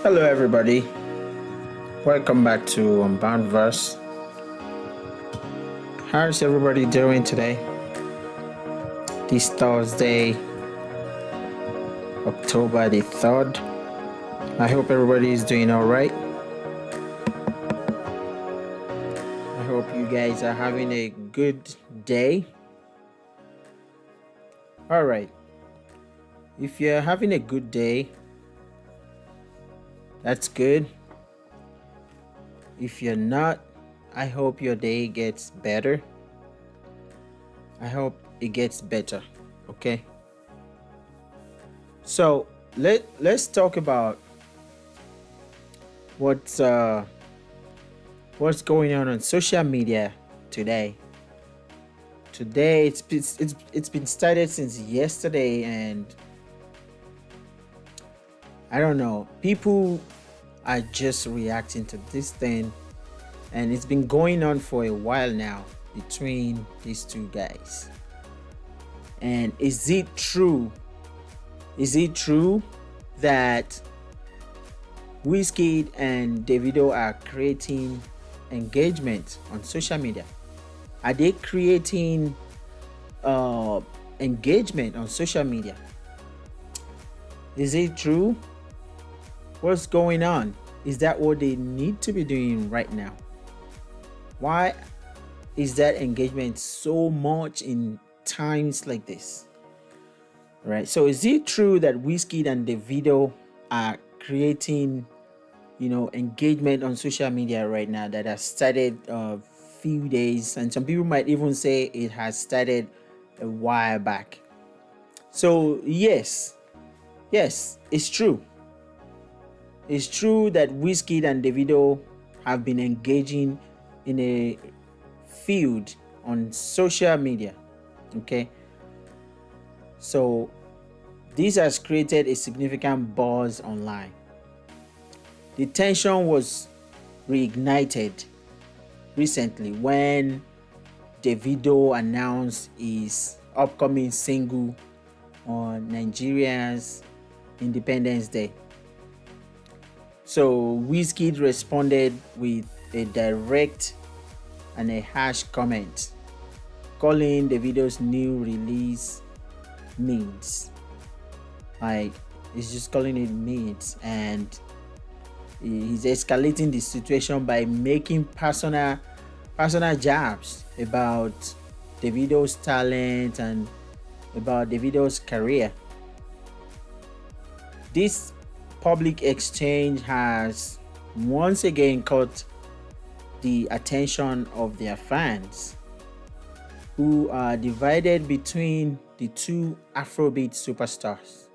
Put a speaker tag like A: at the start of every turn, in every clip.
A: Hello, everybody. Welcome back to UnboundVerse. How's everybody doing today? This Thursday, October the 3rd. I hope everybody is doing all right. I hope you guys are having a good day. All right. If you're having a good day, that's good. If you're not, I hope your day gets better. I hope it gets better. Okay. So let's talk about what's going on social media today. Today it's been started since yesterday, and I don't know. People are just reacting to this thing, and it's been going on for a while now between these two guys. And is it true? Is it true that Wizkid and Davido are creating engagement on social media? Are they creating engagement on social media? Is it true? What's going on? Is that what they need to be doing right now? Why is that engagement so much in times like this? Right. So is it true that Wizkid and Davido are creating, engagement on social media right now that has started a few days, and some people might even say it has started a while back? So yes, it's true. It's true that Wizkid and Davido have been engaging in a feud on social media. Okay. So this has created a significant buzz online. The tension was reignited recently when Davido announced his upcoming single on Nigeria's Independence Day. So Wizkid responded with a direct and a harsh comment, calling Davido's new release memes. Like, he's just calling it memes, and he's escalating the situation by making personal jabs about Davido's talent and about Davido's career. This public exchange has once again caught the attention of their fans, who are divided between the two Afrobeat superstars.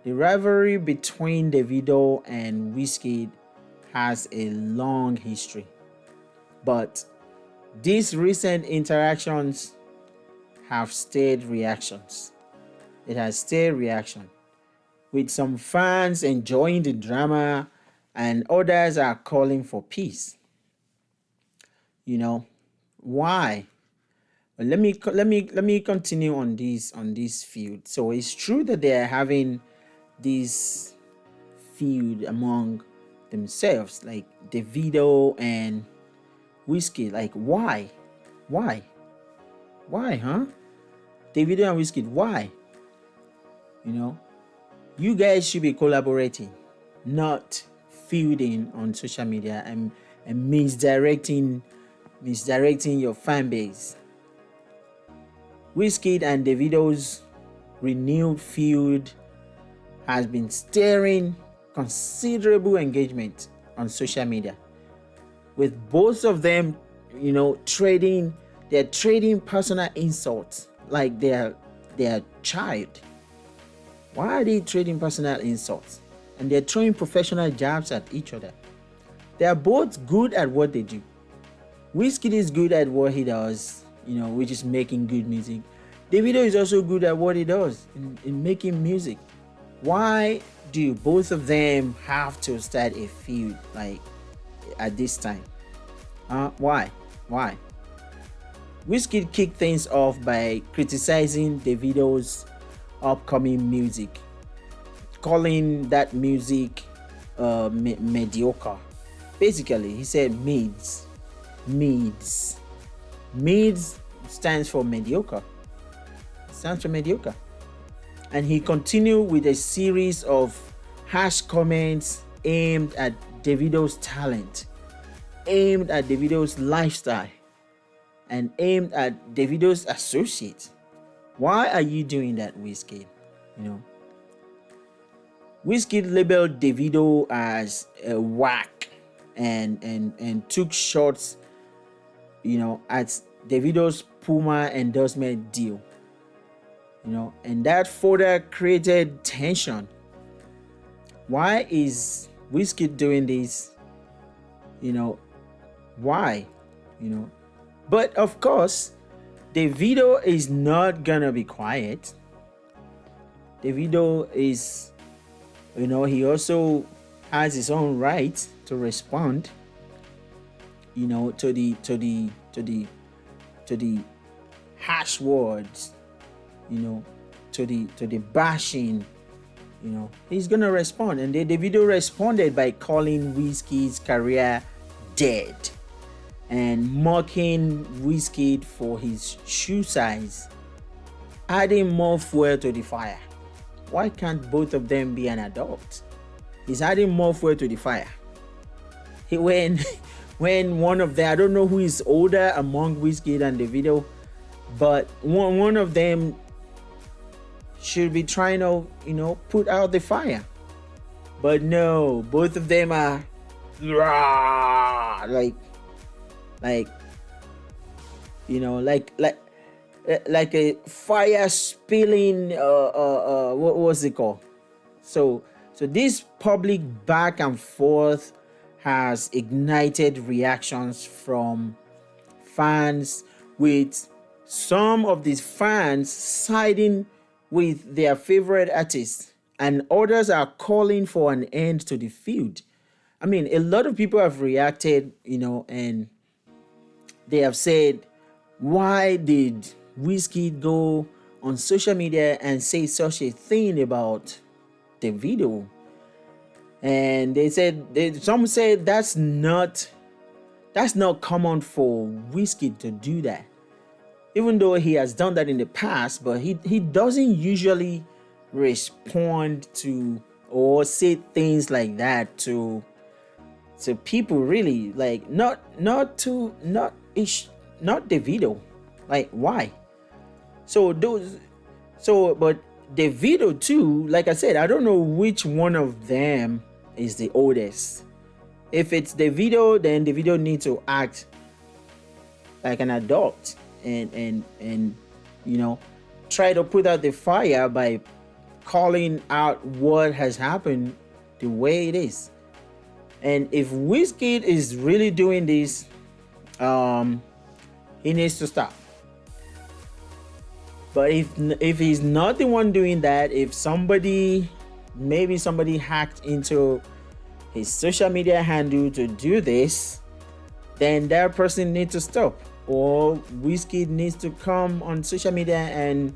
A: The rivalry between Davido and Wizkid has a long history, but these recent interactions have stirred reactions. It has stirred reaction, with some fans enjoying the drama and others are calling for peace. Why? Well, let me continue on this feud. So it's true that they are having this feud among themselves, like Davido and Wizkid. Like, why? Huh? Davido and Wizkid, why? You guys should be collaborating, not feuding on social media and misdirecting your fan base. Wizkid and Davido's renewed feud has been stirring considerable engagement on social media, with both of them, they're trading personal insults like they're child. Why are they trading personal insults? And they're throwing professional jabs at each other. They are both good at what they do. Wizkid is good at what he does, which is making good music. Davido is also good at what he does in making music. Why do both of them have to start a feud like at this time? Why? Wizkid kicked things off by criticizing Davido's upcoming music, calling that music mediocre. Basically, he said mids. Mids stands for mediocre. Stands for mediocre. And he continued with a series of harsh comments aimed at Davido's talent, aimed at Davido's lifestyle, and aimed at Davido's associates. Why are you doing that, Wizkid? You know, Wizkid labeled Davido as a whack and took shots, at Davido's Puma endorsement deal. And that further created tension. Why is Wizkid doing this? Why? But of course, Davido is not gonna be quiet. Davido is, he also has his own right to respond, to the harsh words, to the bashing. He's gonna respond, and Davido responded by calling Wizkid's career dead and mocking Wizkid for his shoe size, adding more fuel to the fire. Why can't both of them be an adult? He's adding more fuel to the fire. When one of them, I don't know who is older among Wizkid and Davido, but one of them should be trying to, put out the fire. But no, both of them are like a fire spilling. What was it called? So this public back and forth has ignited reactions from fans, with some of these fans siding with their favorite artists, and others are calling for an end to the feud. I mean, a lot of people have reacted, and they have said, why did Wizkid go on social media and say such a thing about Davido? And some said that's not common for Wizkid to do that, even though he has done that in the past. But he doesn't usually respond to or say things like that to people, really. Like not Davido. Like, why? But Davido too, like I said, I don't know which one of them is the oldest. If it's Davido, then Davido needs to act like an adult and try to put out the fire by calling out what has happened the way it is. And if Wizkid is really doing this, he needs to stop. But if he's not the one doing that, if maybe somebody hacked into his social media handle to do this, then that person needs to stop. Or Wizkid needs to come on social media and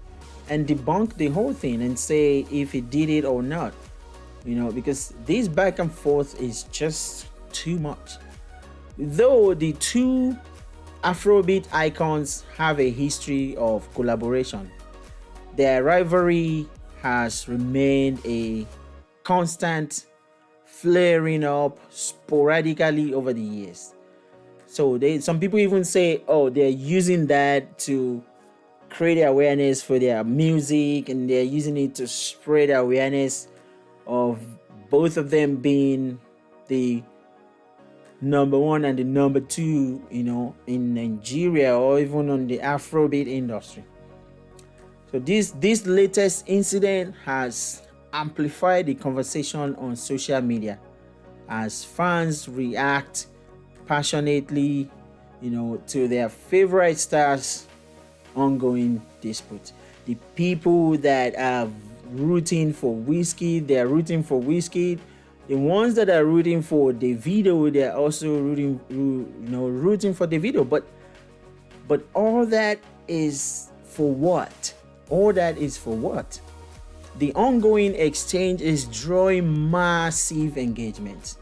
A: debunk the whole thing and say if he did it or not. Because this back and forth is just too much. Though the two Afrobeat icons have a history of collaboration, their rivalry has remained a constant, flaring up sporadically over the years. So some people even say, they're using that to create awareness for their music, and they're using it to spread awareness of both of them being the number one and the number two, in Nigeria, or even on the Afrobeat industry. So this latest incident has amplified the conversation on social media as fans react passionately, to their favorite stars' ongoing dispute. The people that are rooting for Wizkid, they're rooting for Wizkid. The ones that are rooting for Davido, they're also rooting for Davido. But all that is for what? the ongoing exchange is drawing massive engagement.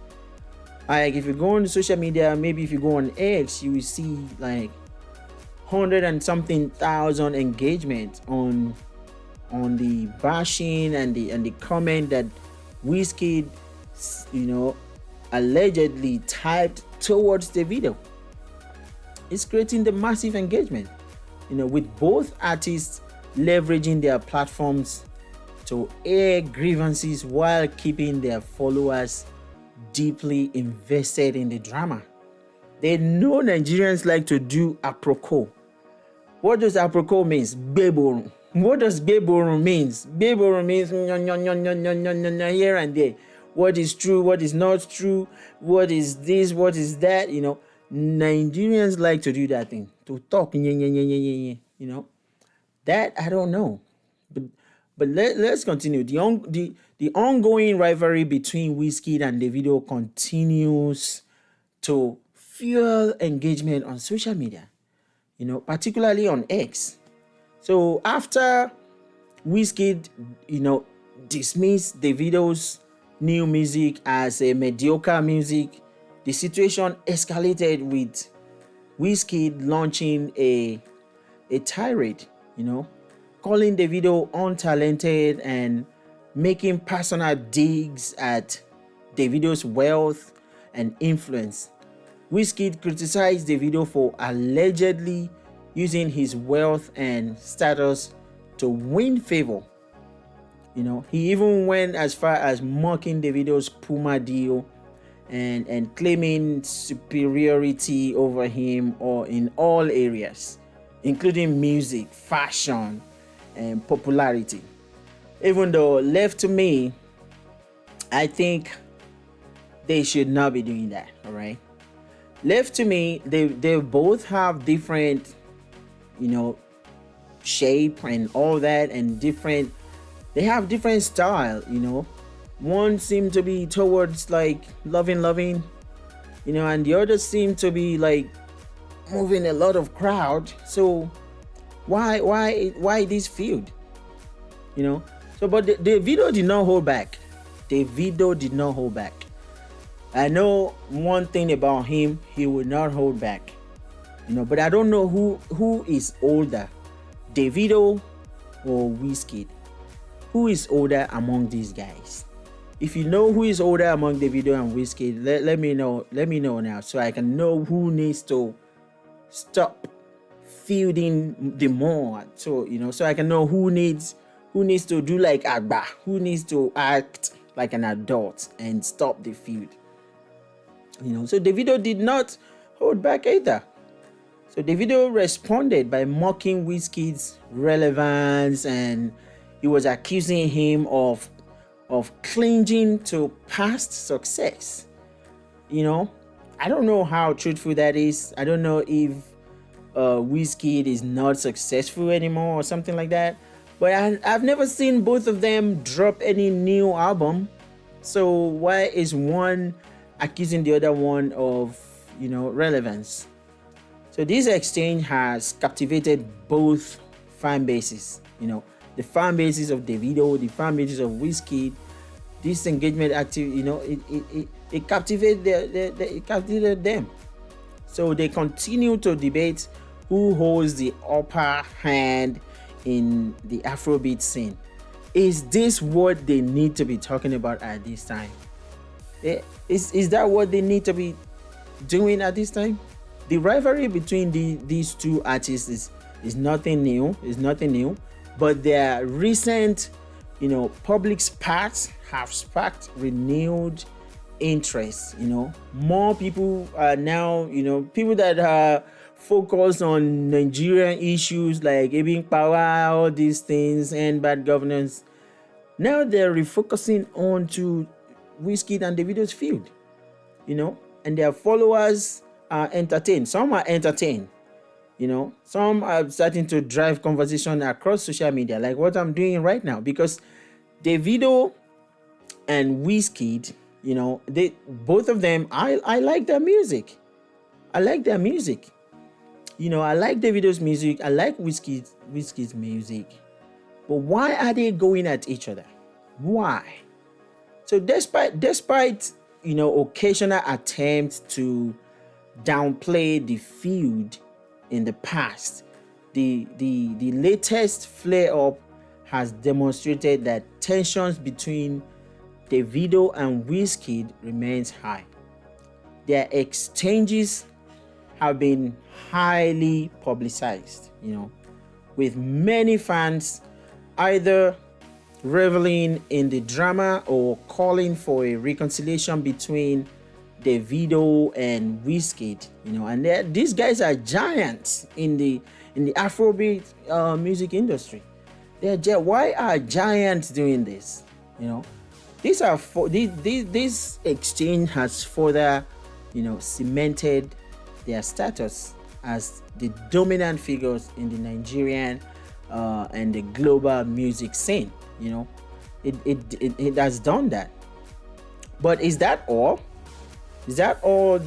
A: Like if you go on social media, maybe if you go on X, you will see like 100 and something thousand engagement on the bashing and the comment that Wizkid, allegedly typed towards the video. It's creating the massive engagement, with both artists leveraging their platforms to air grievances while keeping their followers deeply invested in the drama. They know Nigerians like to do apropos. What does apropos means? Beborum. What does beborum means? Beborum means here and there. What is true? What is not true? What is this? What is that? Nigerians like to do that thing, to talk. That I don't know, but let's continue. The ongoing rivalry between Wizkid and Davido continues to fuel engagement on social media, particularly on X. So after Wizkid, dismissed Davido's new music as a mediocre music, the situation escalated with Wizkid launching a tirade, calling Davido untalented and making personal digs at Davido's wealth and influence. Wizkid criticized Davido for allegedly using his wealth and status to win favor. He even went as far as mocking Davido's Puma deal and claiming superiority over him or in all areas, including music, fashion, and popularity. Even though left to me, I think they should not be doing that, all right? Left to me, they both have different, shape and all that, and they have different style, One seemed to be towards like loving, and the other seemed to be like moving a lot of crowd. So why this feud? So but the video did not hold back. Davido did not hold back. I know one thing about him, he will not hold back. But I don't know who is older, Davido or Wizkid. Who is older among these guys? If you know who is older among Davido and Wizkid, let me know. Let me know now, so I can know who needs to stop feuding the more. So so I can know who needs to do like Agba, who needs to act like an adult and stop the feud. So Davido did not hold back either. So Davido responded by mocking Wizkid's relevance, and he was accusing him of clinging to past success. I don't know how truthful that is. I don't know if Wizkid is not successful anymore or something like that. But I've never seen both of them drop any new album. So why is one accusing the other one of, relevance? So this exchange has captivated both fan bases. The fan bases of Davido, the fan bases of Wizkid. This engagement it captivated them. So they continue to debate who holds the upper hand in the Afrobeat scene. Is this what they need to be talking about at this time? Is that what they need to be doing at this time? The rivalry between these two artists is nothing new. It's nothing new. But their recent, public sparks have sparked renewed interest. More people are now, people that are focused on Nigerian issues like Ebin Power, all these things, and bad governance. Now they're refocusing on to Wizkid and Davido's feud, and their followers are entertained. Some are entertained. Some are starting to drive conversation across social media, like what I'm doing right now, because Davido and Wizkid, they both of them, I like their music. I like their music. I like Davido's music. I like Wizkid's music. But why are they going at each other? Why? So despite occasional attempts to downplay the feud in the past, the latest flare up has demonstrated that tensions between Davido and Wizkid remains high. Their exchanges have been highly publicized, with many fans either reveling in the drama or calling for a reconciliation between Davido and Wizkid, and these guys are giants in the Afrobeat music industry. Why are giants doing this? This exchange has further, cemented their status as the dominant figures in the Nigerian and the global music scene. It has done that. But is that all? Is that all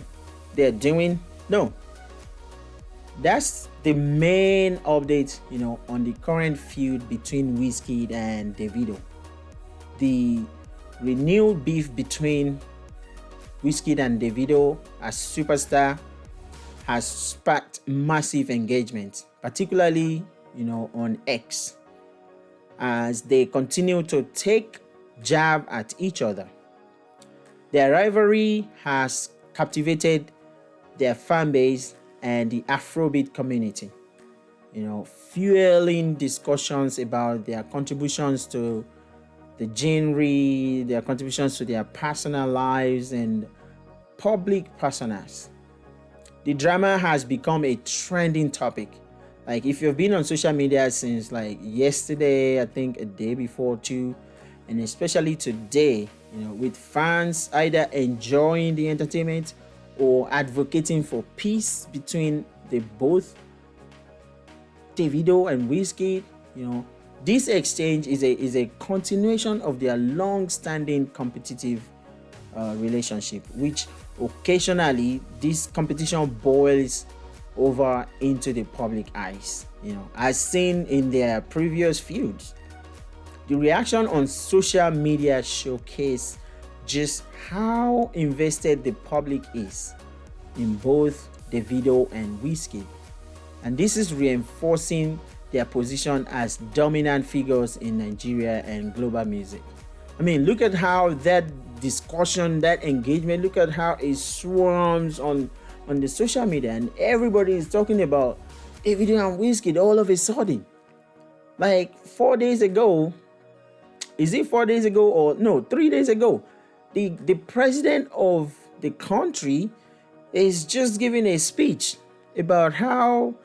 A: they're doing? No. That's the main update, on the current feud between Wizkid and Davido. The renewed beef between Wizkid and Davido as superstar has sparked massive engagement, particularly, on X, as they continue to take jab at each other. Their rivalry has captivated their fan base and the Afrobeat community, fueling discussions about their contributions to the genre, their contributions to their personal lives and public personas. The drama has become a trending topic. Like, if you've been on social media since like yesterday, I think a day before too, and especially today, with fans either enjoying the entertainment or advocating for peace between the both Davido and Wizkid, this exchange is a continuation of their long-standing competitive relationship, which occasionally this competition boils over into the public eyes, as seen in their previous feuds. The reaction on social media showcase just how invested the public is in both Davido and Wizkid, and this is reinforcing their position as dominant figures in Nigeria and global music. I mean, look at how that discussion, that engagement, look at how it swarms on the social media, and everybody is talking about Davido and Wizkid all of a sudden. Like 4 days ago, is it 4 days ago or no, 3 days ago, the president of the country is just giving a speech about how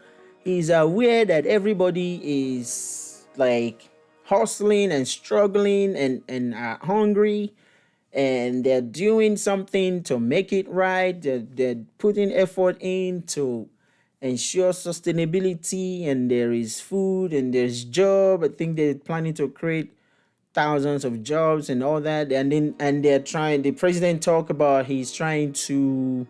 A: he's aware that everybody is like hustling and struggling and are hungry, and they're doing something to make it right. They're putting effort in to ensure sustainability, and there is food and there's job. I think they're planning to create thousands of jobs and all that. And they're trying. The president talk about he's trying to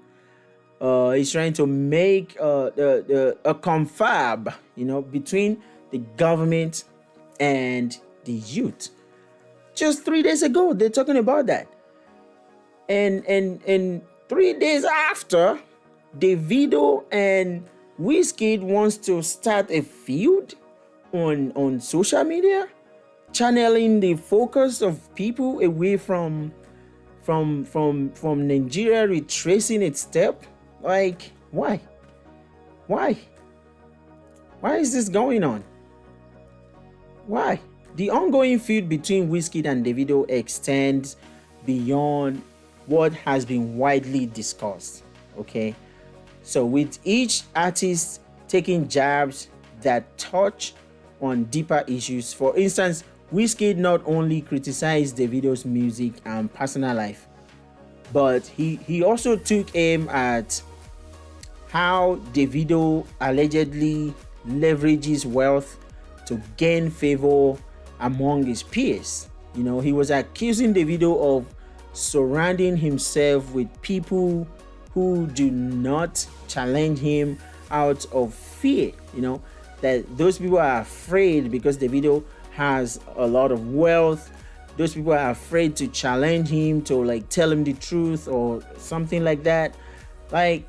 A: make a confab, between the government and the youth. Just 3 days ago, they're talking about that. And 3 days after, Davido and Wizkid wants to start a feud on social media, channeling the focus of people away from Nigeria retracing its step. Like, why? Why is this going on? Why? The ongoing feud between Wizkid and Davido extends beyond what has been widely discussed. Okay, so with each artist taking jabs that touch on deeper issues. For instance, Wizkid not only criticized Davido's music and personal life, but he also took aim at how Davido allegedly leverages wealth to gain favor among his peers. He was accusing Davido of surrounding himself with people who do not challenge him out of fear. That those people are afraid because Davido has a lot of wealth. Those people are afraid to challenge him, to like tell him the truth or something like that. Like,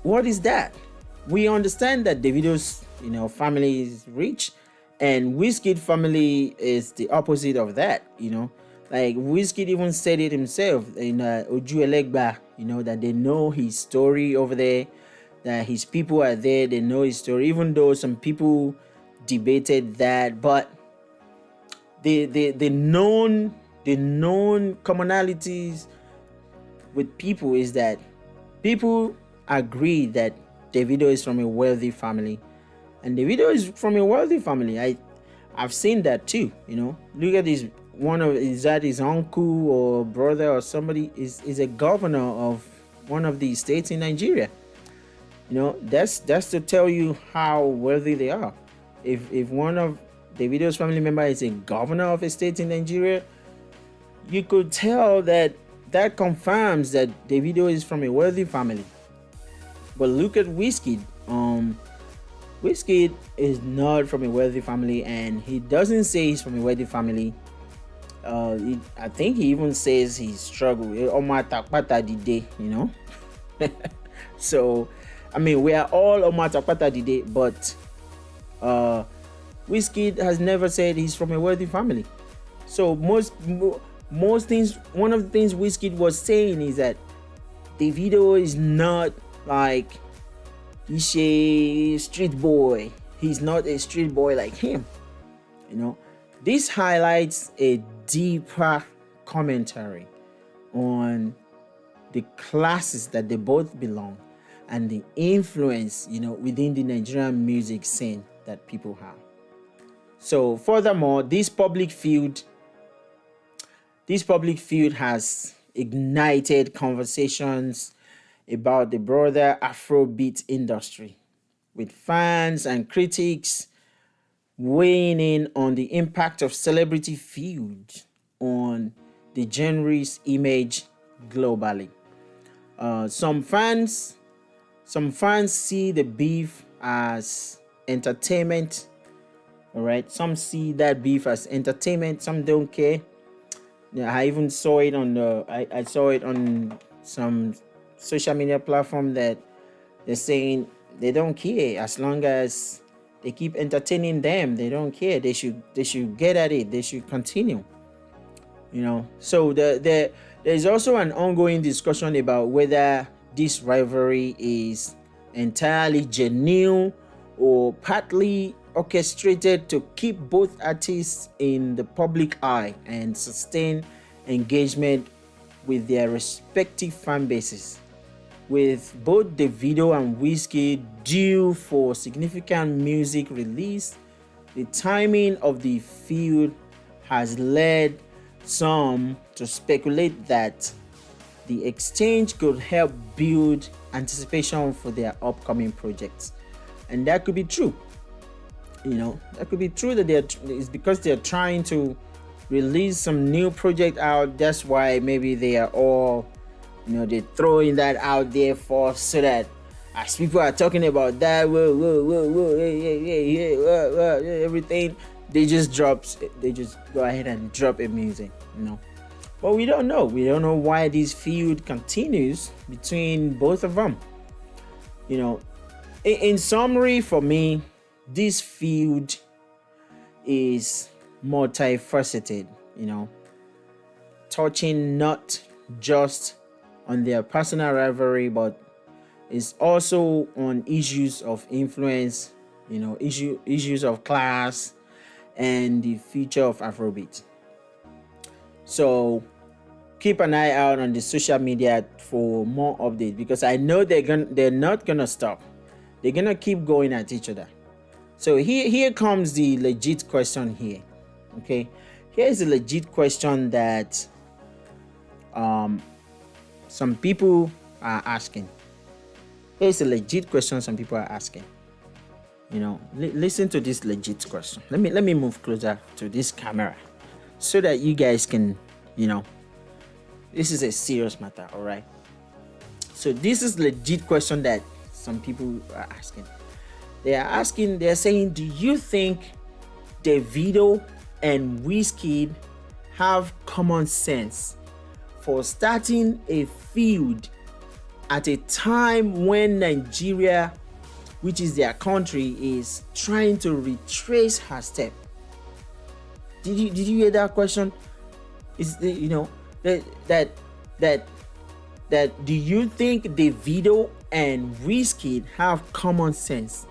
A: what is that? We understand that Davido's, family is rich, and Wizkid family is the opposite of that. Like Wizkid even said it himself in Oju Elegba, that they know his story over there, that his people are there, they know his story, even though some people debated that. But the known commonalities with people is that people agree that Davido is from a wealthy family, and Davido is from a wealthy family. I've seen that too. Look at this. Is that his uncle or brother or somebody is a governor of one of the states in Nigeria. That's to tell you how wealthy they are. If one of Davido's family member is a governor of a state in Nigeria, you could tell that confirms that Davido is from a wealthy family. But look at Wizkid. Wizkid is not from a wealthy family, and he doesn't say he's from a wealthy family. I think he even says he struggled. So, I mean, we are all Omatakpata Dide, but Wizkid has never said he's from a wealthy family. So most things, one of the things Wizkid was saying is that Davido is not like, he's a street boy. He's not a street boy like him. This highlights a deeper commentary on the classes that they both belong and the influence, within the Nigerian music scene that people have. So furthermore, this public feud has ignited conversations about the broader Afrobeat industry, with fans and critics weighing in on the impact of celebrity feud on the genre's image globally. Some fans see the beef as entertainment. All right, some see that beef as entertainment. Some don't care. I even saw it on I saw it on some social media platform that they're saying they don't care as long as they keep entertaining them. They don't care. They should get at it. They should continue. So there's also an ongoing discussion about whether this rivalry is entirely genuine or partly orchestrated to keep both artists in the public eye and sustain engagement with their respective fan bases. With both Davido and Wizkid due for significant music release, the timing of the feud has led some to speculate that the exchange could help build anticipation for their upcoming projects. And that could be true. That could be true that it's because they're trying to release some new project out. That's why maybe they are all, they're throwing that out there for, so that as people are talking about that, everything, they just go ahead and drop a music, But we don't know. We don't know why this feud continues between both of them. In summary, for me, this feud is multifaceted, touching not just on their personal rivalry, but is also on issues of influence, issues of class, and the future of Afrobeat. So keep an eye out on the social media for more updates, because I know they're not gonna stop. They're gonna keep going at each other. So here comes the legit question here. Okay, here's a legit question that some people are asking. Here's a legit question some people are asking. Listen to this legit question. Let me move closer to this camera so that you guys can, this is a serious matter, all right? So this is legit question that some people are asking. They're saying, do you think Davido and Wizkid have common sense for starting a feud at a time when Nigeria, which is their country, is trying to retrace her step? Did you hear that question? Is the, that do you think Davido and Wizkid have common sense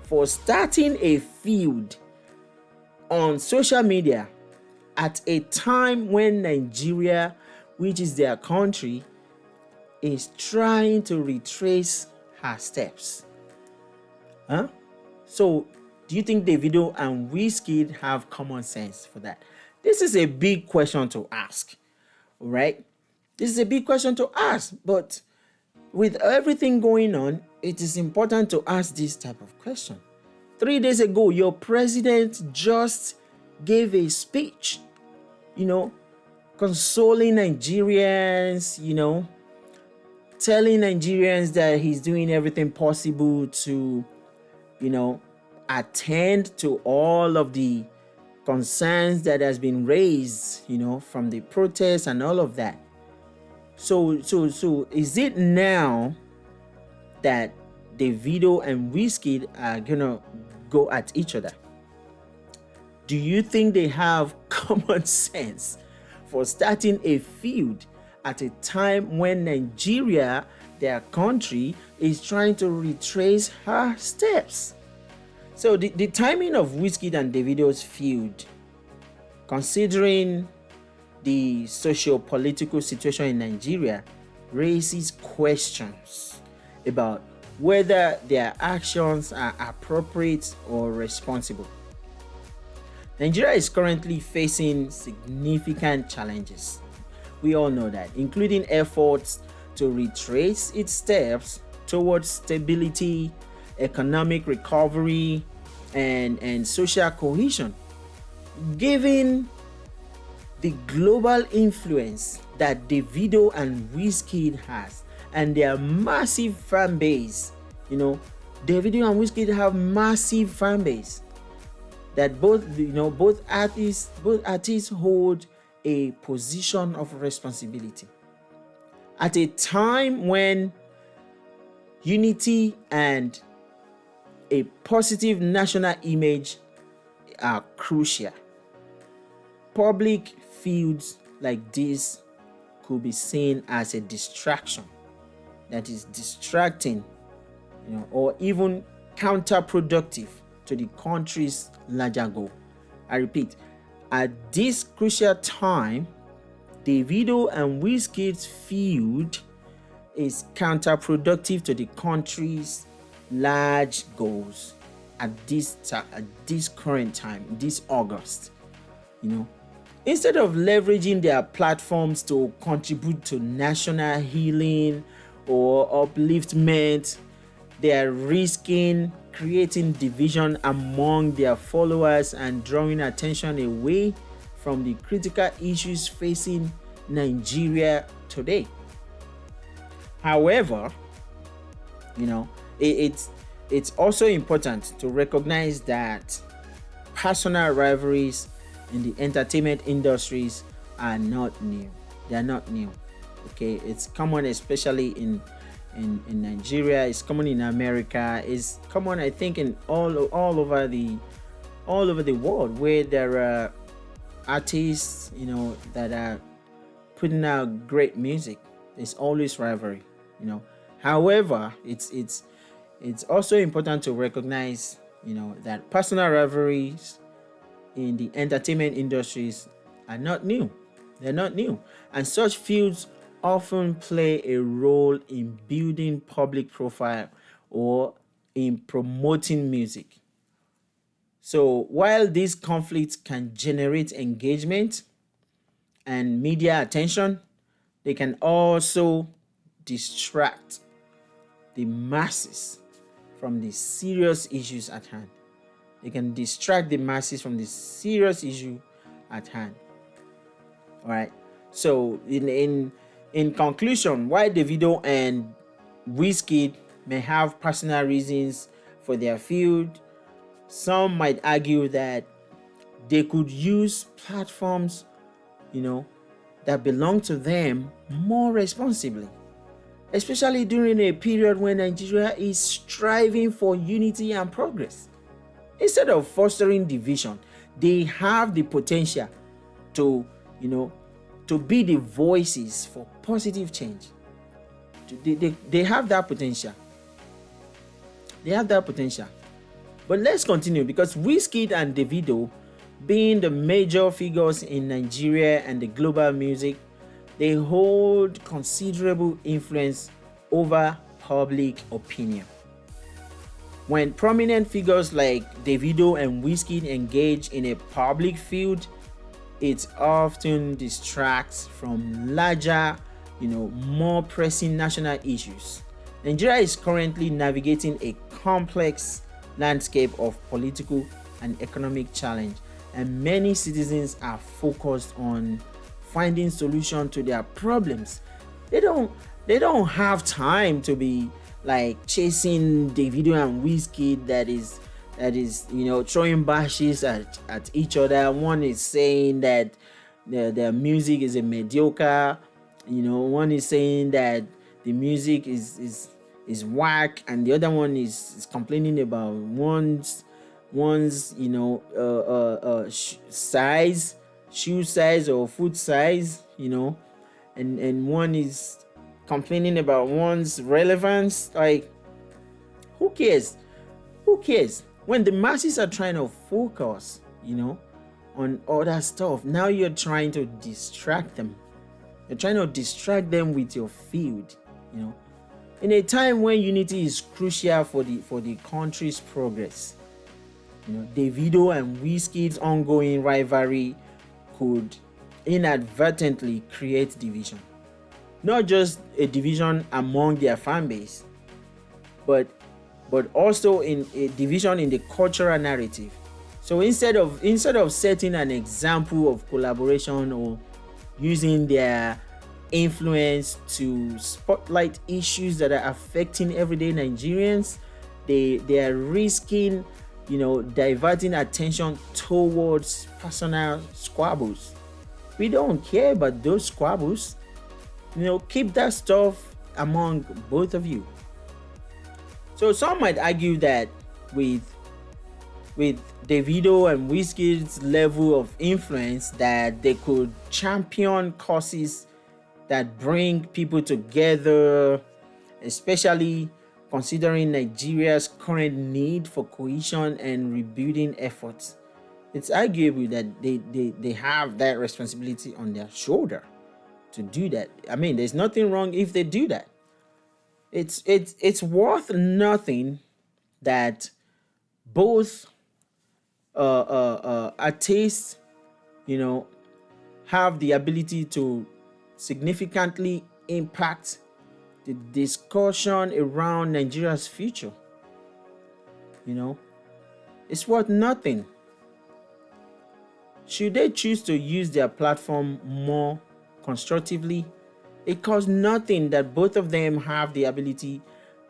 A: for starting a feud on social media at a time when Nigeria, which is their country, is trying to retrace her steps? Huh? So, do you think Davido and Wizkid have common sense for that? This is a big question to ask, right? This is a big question to ask, but with everything going on, it is important to ask this type of question. 3 days ago, your president just gave a speech, consoling Nigerians, telling Nigerians that he's doing everything possible to, attend to all of the concerns that has been raised, from the protests and all of that. So is it now that Davido and Wizkid are gonna go at each other? Do you think they have common sense for starting a feud at a time when Nigeria, their country, is trying to retrace her steps? So the timing of Wizkid and Davido's feud, considering the socio-political situation in Nigeria, raises questions about whether their actions are appropriate or responsible. Nigeria is currently facing significant challenges. We all know that, including efforts to retrace its steps towards stability, economic recovery, and social cohesion. Given the global influence that Davido and Wizkid has and their massive fan base, Davido and Wizkid have massive fan base that both artists hold a position of responsibility at a time when unity and a positive national image are crucial. Public feuds like this could be seen as a distraction that is distracting, or even counterproductive to the country's larger goal. I repeat, at this crucial time, Davido and Wizkid's feud is counterproductive to the country's large goals at this current time, this August. Instead of leveraging their platforms to contribute to national healing or upliftment, they are risking creating division among their followers and drawing attention away from the critical issues facing Nigeria today. However, it's also important to recognize that personal rivalries in the entertainment industries are not new. They are not new. Okay, it's common, especially in Nigeria. It's common in America. It's common, I think, in all over the world, where there are artists, that are putting out great music. There's always rivalry. However, it's also important to recognize, that personal rivalries in the entertainment industries are not new. They're not new. And such feuds often play a role in building public profile or in promoting music. So while these conflicts can generate engagement and media attention, they can also distract the masses from the serious issues at hand. They can distract the masses from the serious issue at hand. All right. So in conclusion, why Davido and Wizkid may have personal reasons for their feud, Some might argue that they could use platforms, you know, that belong to them more responsibly, especially during a period when Nigeria is striving for unity and progress. Instead of fostering division, they have the potential to, to be the voices for positive change. They have that potential. They have that potential. But let's continue, because Wizkid and Davido, being the major figures in Nigeria and the global music, they hold considerable influence over public opinion. When prominent figures like Davido and Wizkid engage in a public feud, it often distracts from larger, more pressing national issues. Nigeria is currently navigating a complex landscape of political and economic challenge, and many citizens are focused on finding solutions to their problems. They don't have time to be like chasing Davido and Wizkid that is throwing bashes at each other. One is saying that their music is a mediocre, one is saying that the music is whack, and the other one is complaining about one's size, shoe size or foot size, and one is complaining about one's relevance. Like, who cares? When the masses are trying to focus on other stuff, now you're trying to distract them. You're trying to distract them with your field, in a time when unity is crucial for the country's progress. Davido and Wizkid's ongoing rivalry could inadvertently create division. Not just a division among their fan base, but also in a division in the cultural narrative. So instead of setting an example of collaboration or using their influence to spotlight issues that are affecting everyday Nigerians, they are risking diverting attention towards personal squabbles. We don't care about those squabbles. Keep that stuff among both of you. So some might argue that with Davido and Wizkid's level of influence, that they could champion causes that bring people together, especially considering Nigeria's current need for cohesion and rebuilding efforts. It's arguable that they have that responsibility on their shoulder to do that. I mean, there's nothing wrong if they do that. It's worth nothing that both artists, have the ability to significantly impact the discussion around Nigeria's future. It's worth nothing. Should they choose to use their platform more constructively, it costs nothing that both of them have the ability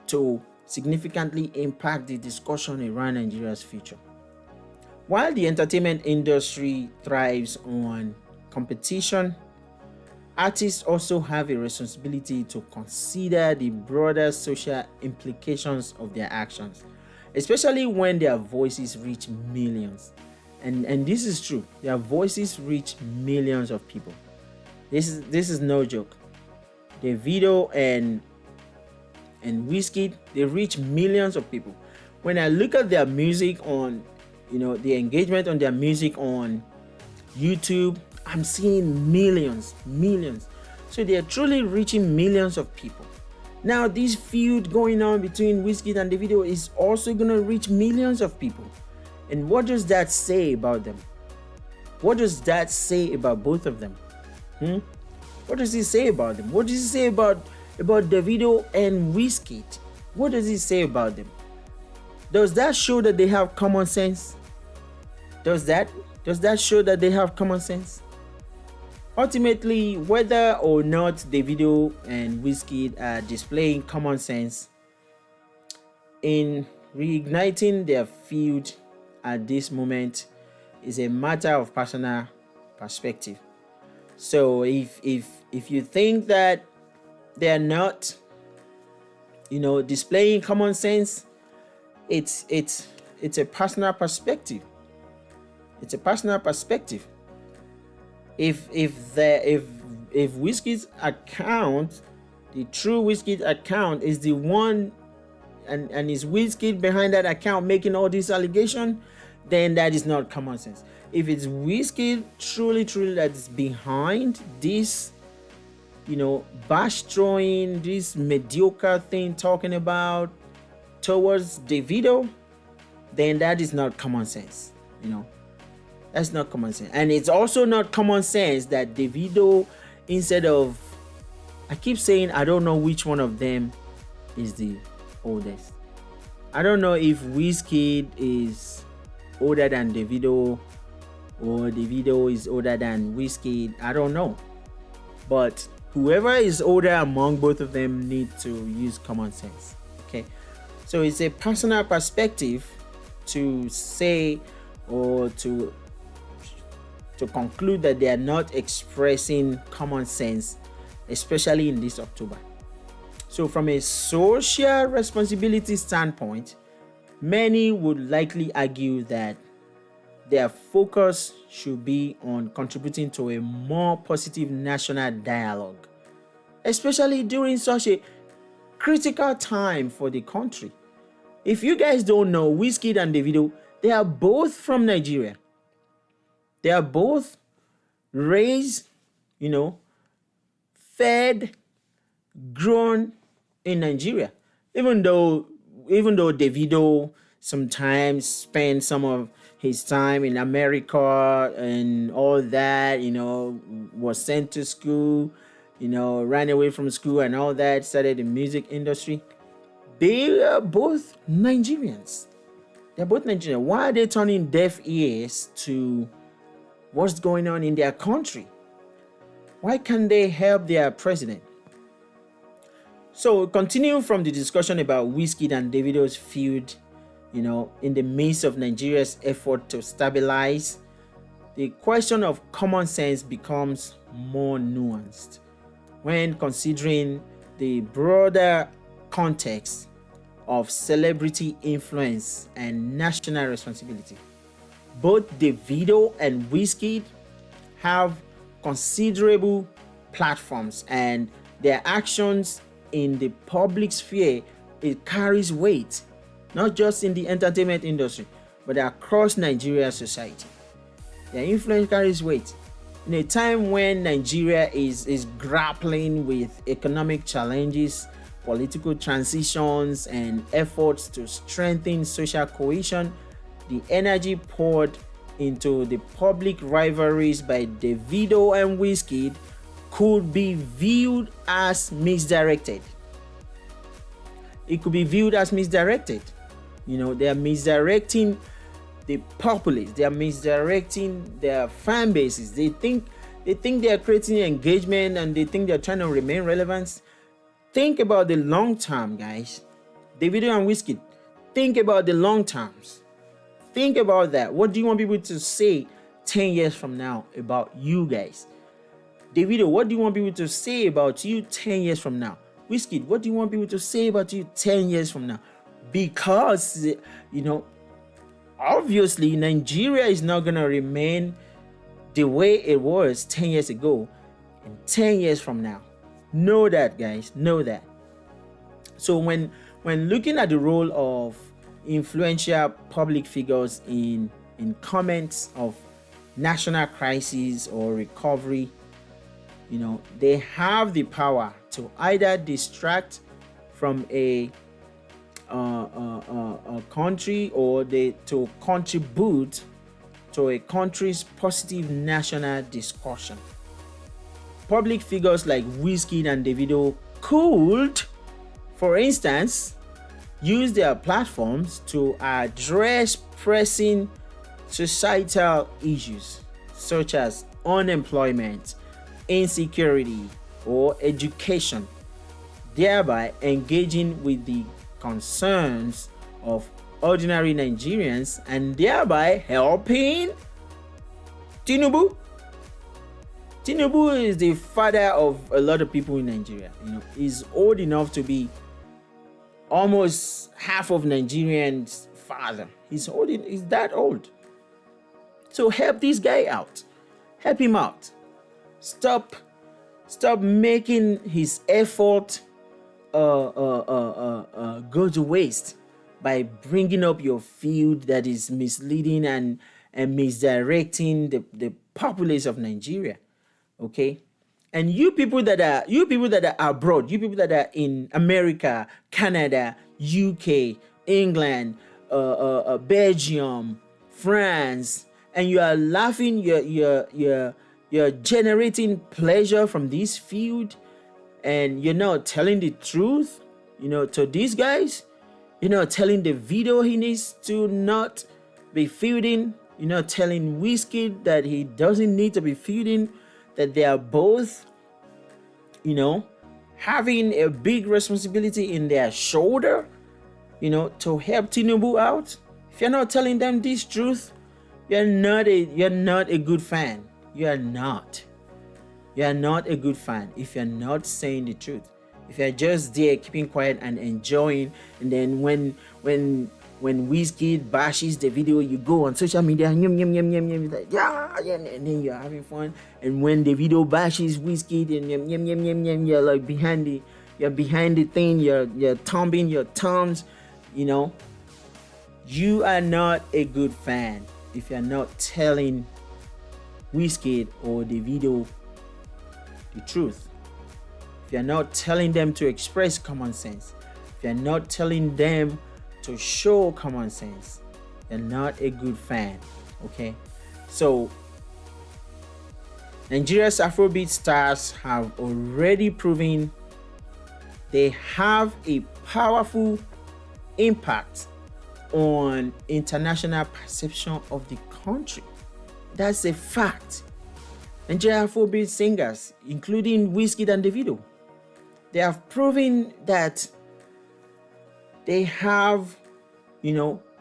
A: to significantly impact the discussion around Nigeria's future. While the entertainment industry thrives on competition, artists also have a responsibility to consider the broader social implications of their actions, especially when their voices reach millions. And this is true. Their voices reach millions of people. This is no joke. Davido and Wizkid, they reach millions of people. When I look at their music on, the engagement on their music on YouTube, I'm seeing millions. So they are truly reaching millions of people. Now, this feud going on between Wizkid and Davido is also going to reach millions of people. And what does that say about them? What does that say about both of them? What does it say about them? What does it say about Davido and Wizkid? What does it say about them? Does that show that they have common sense? Does that show that they have common sense? Ultimately, whether or not Davido and Wizkid are displaying common sense in reigniting their feud at this moment is a matter of personal perspective. So if you think that they're not, displaying common sense, it's a personal perspective. It's a personal perspective. If Wizkid's account, the true Wizkid account, is the one, and is Wizkid behind that account making all these allegations, then that is not common sense. If it's Wizkid truly that is behind this, bash throwing, this mediocre thing talking about towards Davido, then that is not common sense. That's not common sense. And it's also not common sense that Davido, instead of, I keep saying I don't know which one of them is the oldest. I don't know if Wizkid is older than Davido or Davido is older than Wizkid. I don't know. But whoever is older among both of them need to use common sense. Okay. So it's a personal perspective to say, or to conclude that they are not expressing common sense, especially in this October. So from a social responsibility standpoint, many would likely argue that their focus should be on contributing to a more positive national dialogue, especially during such a critical time for the country. If you guys don't know, Wizkid and Davido, they are both from Nigeria. They are both raised, fed, grown in Nigeria. Even though Davido sometimes spends some of his time in America and all that, was sent to school, ran away from school and all that, started the music industry. They are both Nigerians. They're both Nigerian. Why are they turning deaf ears to what's going on in their country? Why can't they help their president? So, continuing from the discussion about Wizkid and Davido's feud, in the midst of Nigeria's effort to stabilize, the question of common sense becomes more nuanced when considering the broader context of celebrity influence and national responsibility. Both Davido and Wizkid have considerable platforms, and their actions in the public sphere, it carries weight, not just in the entertainment industry, but across Nigeria's society. Their influence carries weight. In a time when Nigeria is grappling with economic challenges, political transitions, and efforts to strengthen social cohesion, the energy poured into the public rivalries by Davido and Wizkid could be viewed as misdirected. It could be viewed as misdirected. They are misdirecting the populace. They are misdirecting their fan bases. They think they are creating engagement, and they think they are trying to remain relevant. Think about the long term, guys. Davido and Wizkid, think about the long terms. Think about that. What do you want people to say 10 years from now about you guys? Davido, what do you want people to say about you 10 years from now? Wizkid, what do you want people to say about you 10 years from now? Because, obviously Nigeria is not going to remain the way it was 10 years ago and 10 years from now. Know that, guys. Know that. So when looking at the role of influential public figures in comments of national crisis or recovery, they have the power to either distract from a country, or to contribute to a country's positive national discussion. Public figures like Wizkid and Davido could, for instance, use their platforms to address pressing societal issues such as unemployment, insecurity, or education, thereby engaging with the concerns of ordinary Nigerians and thereby helping Tinubu. Tinubu is the father of a lot of people in Nigeria. He's old enough to be almost half of Nigerians' father. He's that old. So help this guy out. Help him out. Stop making his effort go to waste by bringing up your feud that is misleading and misdirecting the populace of Nigeria. Okay, and you people that are abroad, you people that are in America, Canada, UK, England, Belgium, France, and you are laughing, you're generating pleasure from this feud, and you're not telling the truth, to these guys. You're not telling Davido he needs to not be feuding. You're not telling Wizkid that he doesn't need to be feuding, that they are both, having a big responsibility in their shoulder, to help Tinubu out. If you're not telling them this truth, you're not a good fan. You're not a good fan if you're not saying the truth. If you're just there keeping quiet and enjoying, and then when Wizkid bashes the video, you go on social media, like, yeah, and then you're having fun. And when the video bashes Wizkid, and you're like behind the thing, you're thumbing your thumbs. You are not a good fan if you're not telling Wizkid or Davido the truth. If you're not telling them to express common sense, if you're not telling them to show common sense, you're not a good fan. Okay, so Nigeria's Afrobeat stars have already proven they have a powerful impact on international perception of the country. That's a fact. Nigerian Afrobeat singers, including Wizkid and Davido, they have proven that they have,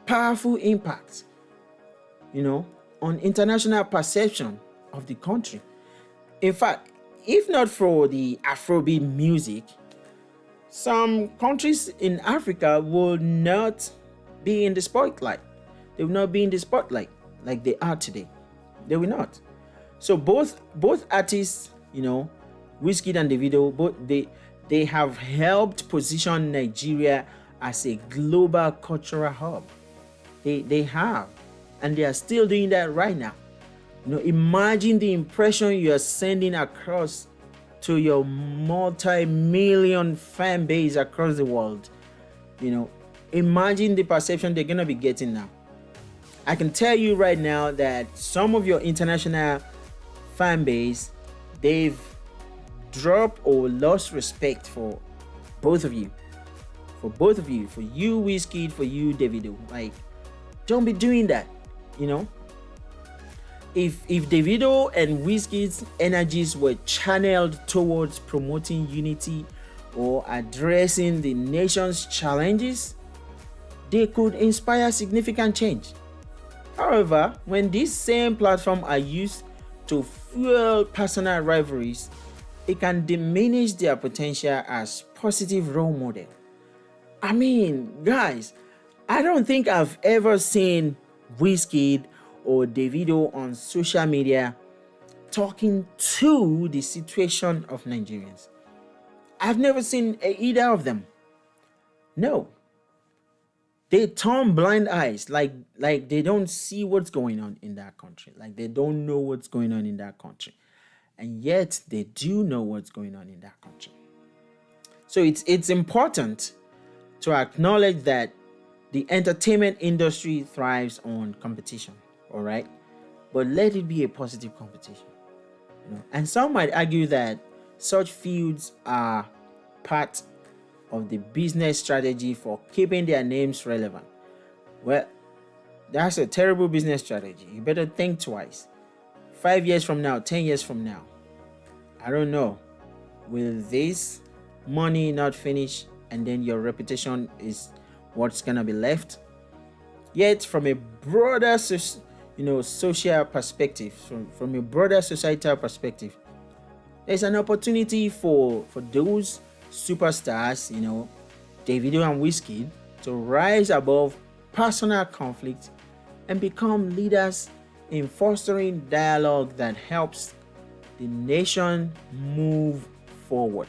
A: powerful impact, on international perception of the country. In fact, if not for the Afrobeat music, some countries in Africa will not be in the spotlight. They will not be in the spotlight like they are today. They will not. So both artists, Wizkid and Davido, they have helped position Nigeria as a global cultural hub. They have, and they are still doing that right now. Imagine the impression you are sending across to your multi-million fan base across the world. Imagine the perception they're gonna be getting now. I can tell you right now that some of your international fan base, they've dropped or lost respect for both of you. For you Wizkid, for you Davido. Like, don't be doing that. If Davido and Wizkid's energies were channeled towards promoting unity or addressing the nation's challenges, they could inspire significant change. However, when these same platforms are used to fuel personal rivalries, it can diminish their potential as positive role model. I mean, guys, I don't think I've ever seen Wizkid or Davido on social media talking to the situation of Nigerians. I've never seen either of them. No. They turn blind eyes, like they don't see what's going on in that country. Like they don't know what's going on in that country. And yet they do know what's going on in that country. So it's important to acknowledge that the entertainment industry thrives on competition, all right? But let it be a positive competition. And some might argue that such feuds are part of the business strategy for keeping their names relevant. Well, that's a terrible business strategy. You better think twice. 5 years from now, 10 years from now, I don't know, will this money not finish and then your reputation is what's gonna be left? Yet, from a broader, social perspective, from a broader societal perspective, there's an opportunity for those superstars, Davido and Wizkid, to rise above personal conflict and become leaders in fostering dialogue that helps the nation move forward.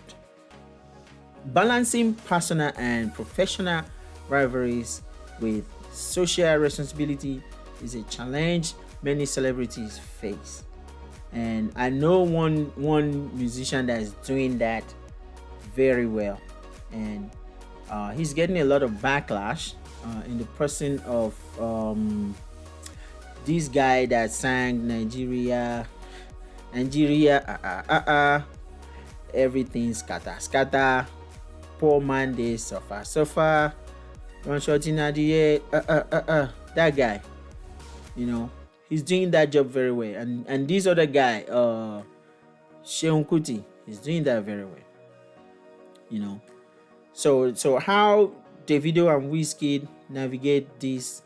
A: Balancing personal and professional rivalries with social responsibility is a challenge many celebrities face. And I know one musician that is doing that very well, and he's getting a lot of backlash in the person of this guy that sang Nigeria, everything scatter, poor man they suffer, one shot in the air, that guy, he's doing that job very well, and this other guy, Sheon Kuti, he's doing that very well, So how Davido and Wizkid navigate this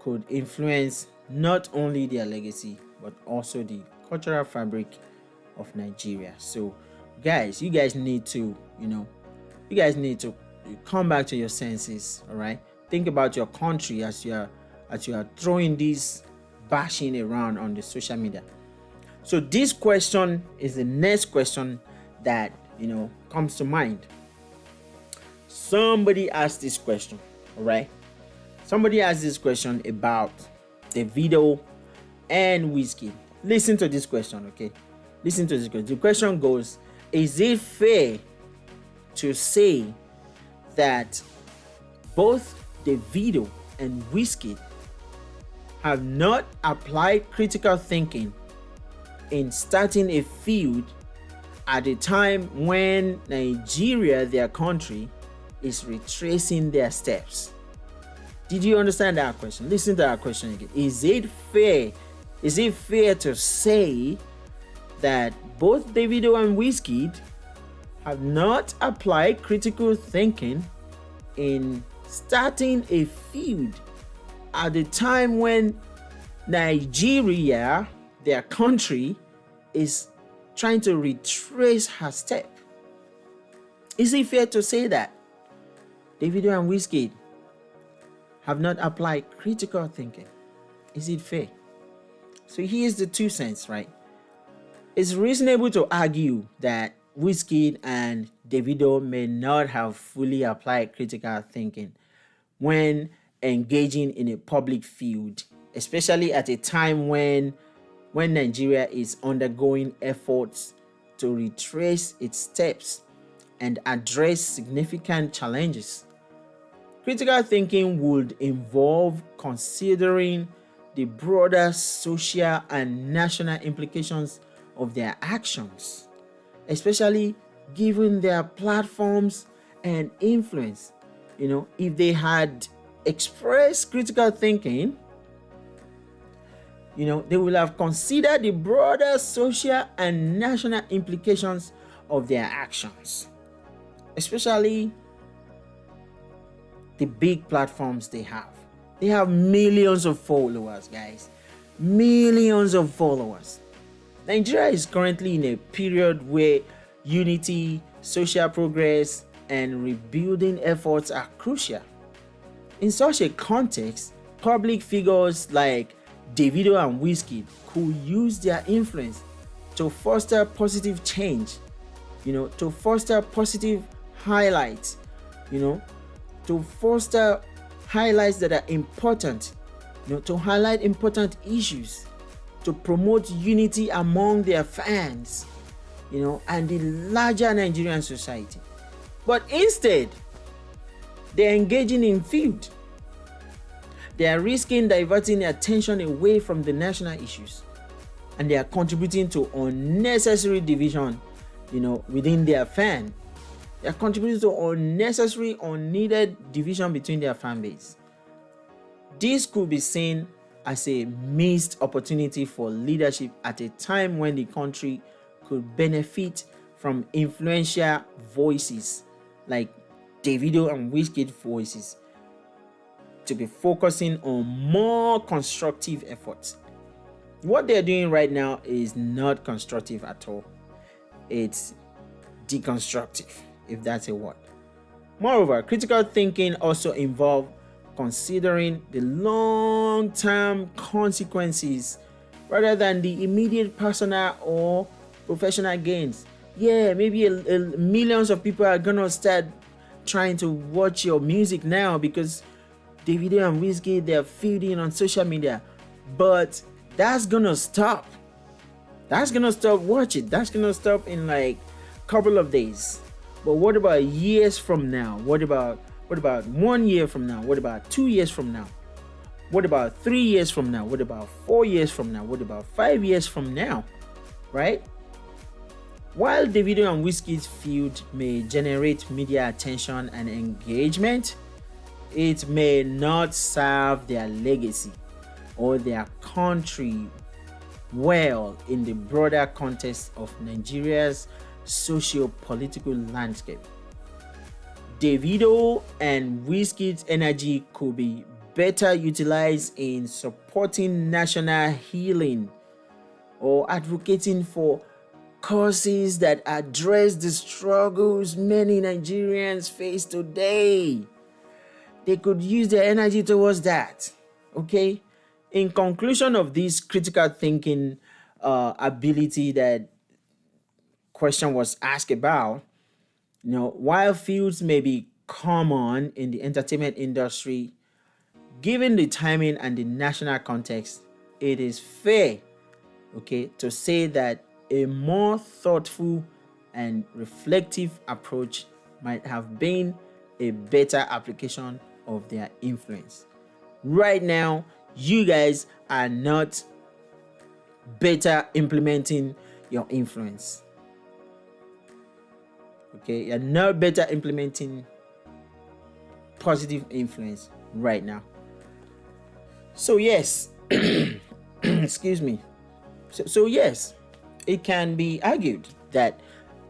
A: could influence not only their legacy but also the cultural fabric of Nigeria. So guys, you guys need to come back to your senses. All right, think about your country as you are throwing this bashing around on the social media. So this question is the next question that comes to mind. Somebody asked this question, all right? Somebody asked this question about Davido and Wizkid. Listen to this question, okay? Listen to this question. The question goes, is it fair to say that both Davido and Wizkid have not applied critical thinking in starting a feud at a time when Nigeria, their country, is retracing their steps? Did you understand that question? Listen to that question again. Is it fair to say that both Davido and Wizkid have not applied critical thinking in starting a feud at the time when Nigeria, their country, is trying to retrace her step? Is it fair to say that Davido and Wizkid have not applied critical thinking? Is it fair? So here's the 2 cents, right? It's reasonable to argue that Wizkid and Davido may not have fully applied critical thinking when engaging in a public feud, especially at a time when Nigeria is undergoing efforts to retrace its steps and address significant challenges. Critical thinking would involve considering the broader social and national implications of their actions, especially given their platforms and influence. If they had expressed critical thinking, they will have considered the broader social and national implications of their actions, especially the big platforms they have. They have millions of followers, guys. Millions of followers. Nigeria is currently in a period where unity, social progress, and rebuilding efforts are crucial. In such a context, public figures like Davido and Wizkid could use their influence to foster positive change, to foster positive highlights, to foster highlights that are important, to highlight important issues, to promote unity among their fans, and the larger Nigerian society. But instead, they're engaging in feud. They are risking diverting attention away from the national issues, and they are contributing to unnecessary division, within their fan. They are contributing to unnecessary, unneeded division between their fan base. This could be seen as a missed opportunity for leadership at a time when the country could benefit from influential voices like Davido and Wizkid voices, to be focusing on more constructive efforts. What they're doing right now is not constructive at all. It's deconstructive, if that's a word. Moreover, critical thinking also involves considering the long-term consequences rather than the immediate personal or professional gains. Yeah, maybe millions of people are gonna start trying to watch your music now because Davido and Wizkid, they're feuding on social media, but that's gonna stop. That's gonna stop. Watch it. That's gonna stop in like a couple of days. But what about years from now? What about 1 year from now? What about 2 years from now? What about 3 years from now? What about 4 years from now? What about 5 years from now? Right? While Davido and Wizkid's feud may generate media attention and engagement, it may not serve their legacy or their country well in the broader context of Nigeria's socio-political landscape. Davido and Wizkid's energy could be better utilized in supporting national healing or advocating for causes that address the struggles many Nigerians face today. They could use their energy towards that. Okay? In conclusion of this critical thinking ability that question was asked about, while feuds may be common in the entertainment industry, given the timing and the national context, it is fair, to say that a more thoughtful and reflective approach might have been a better application of their influence. Right now, you guys are not better implementing your influence. You're not better implementing positive influence right now. So yes, excuse me. So yes, it can be argued that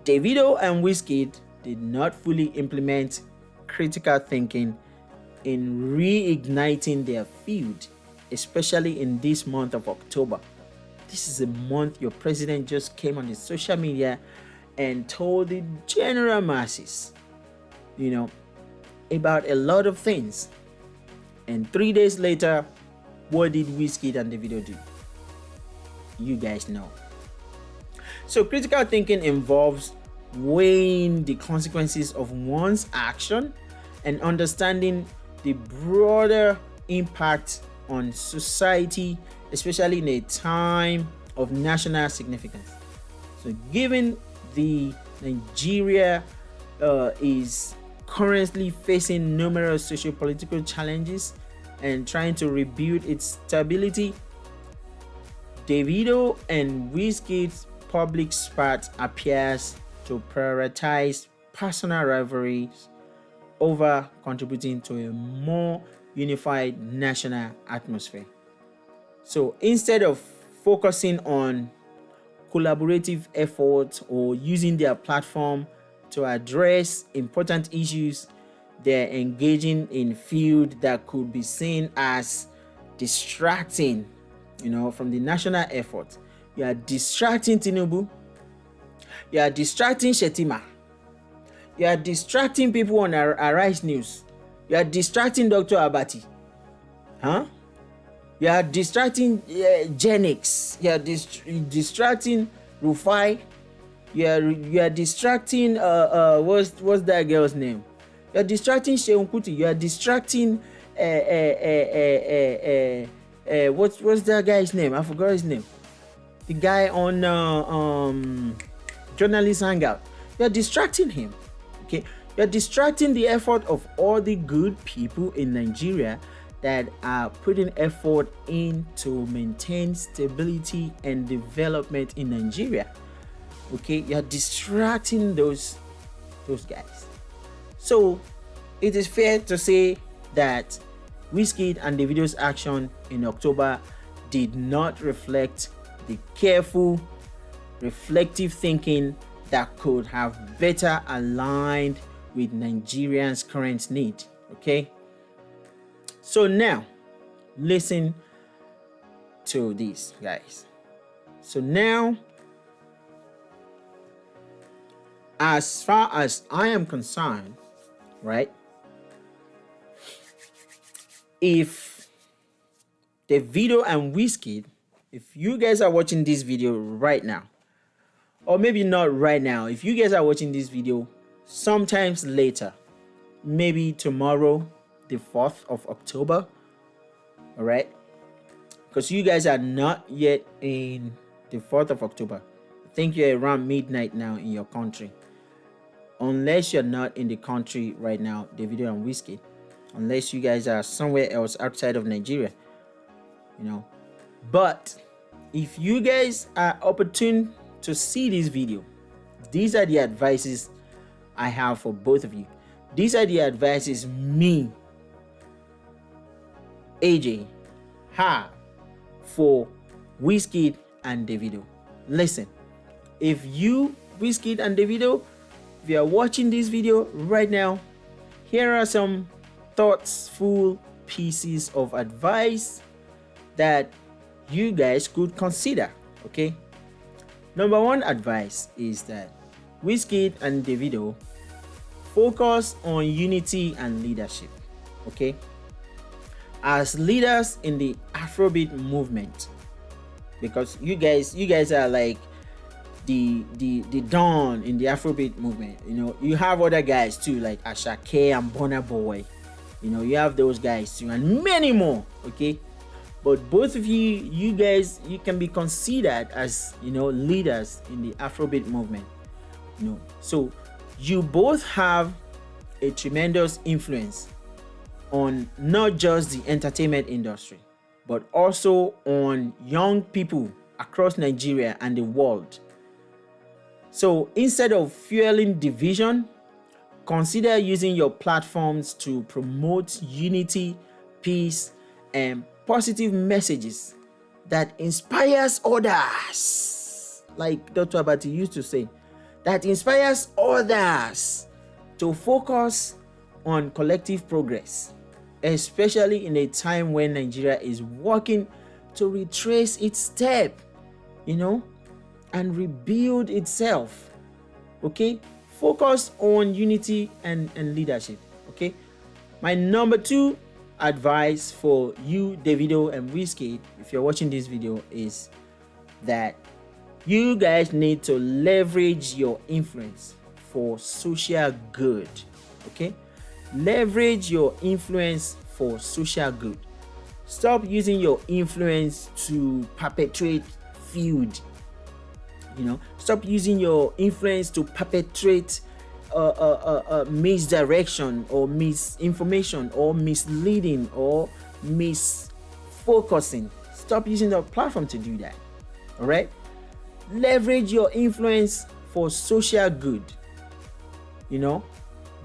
A: Davido and Wizkid did not fully implement critical thinking in reigniting their feud, especially in this month of October. This is a month your president just came on his social media and told the general masses, about a lot of things. And 3 days later, what did Wizkid and Davido do? You guys know. So critical thinking involves weighing the consequences of one's action and understanding the broader impact on society, especially in a time of national significance. So given the Nigeria is currently facing numerous socio-political challenges and trying to rebuild its stability, Davido and Wizkid's public spat appears to prioritize personal rivalries over contributing to a more unified national atmosphere. So instead of focusing on collaborative efforts or using their platform to address important issues, they're engaging in feud that could be seen as distracting, from the national effort. You are distracting Tinubu. You are distracting Shetima. You are distracting people on Arise News. You are distracting Dr. Abati. You are distracting Genix. You are distracting Rufai. You are distracting what's that girl's name? You are distracting Sheun Kuti. You are distracting what's that guy's name? I forgot his name. The guy on Journalist Hangout. You are distracting him. You are distracting the effort of all the good people in Nigeria that are putting effort in to maintain stability and development in Nigeria. You are distracting those guys. So it is fair to say that Wizkid and Davido's action in October did not reflect the careful, reflective thinking that could have better aligned with Nigerians' current need. So now, listen to this, guys. So now, as far as I am concerned, right? If Davido and Wizkid, if you guys are watching this video right now, or maybe not right now, if you guys are watching this video sometimes later, maybe tomorrow, the 4th of October, all right? Because you guys are not yet in the 4th of October. I think you're around midnight now in your country. Unless you're not in the country right now, Davido and Wizkid. Unless you guys are somewhere else outside of Nigeria, you know. But if you guys are opportune to see this video, these are the advices I have for both of you. These are the advices me, AJ, have for Wizkid and Davido. Listen, if you, Wizkid and Davido, if you are watching this video right now, here are some thoughtful pieces of advice that you guys could consider, okay? Number one advice is that Wizkid and Davido focus on unity and leadership, okay? As leaders in the Afrobeat movement, because you guys are like the dawn in the Afrobeat movement. You know, you have other guys too, like Ashake and Burna Boy. You know, you have those guys too, and many more, okay? But both of you guys, you can be considered as, you know, leaders in the Afrobeat movement. You know, so you both have a tremendous influence on not just the entertainment industry, but also on young people across Nigeria and the world. So instead of fueling division, consider using your platforms to promote unity, peace, and positive messages that inspires others. Like Dr. Abati used to say, that inspires others to focus on collective progress, especially in a time when Nigeria is working to retrace its step, you know, and rebuild itself. Okay, focus on unity and leadership. Okay, my number two advice for you, Davido and Wizkid, if you're watching this video, is that you guys need to leverage your influence for social good. Okay, leverage your influence for social good. Stop using your influence to perpetuate feud. You know, stop using your influence to perpetrate misdirection or misinformation or misleading or misfocusing. Stop using the platform to do that. All right, leverage your influence for social good. You know,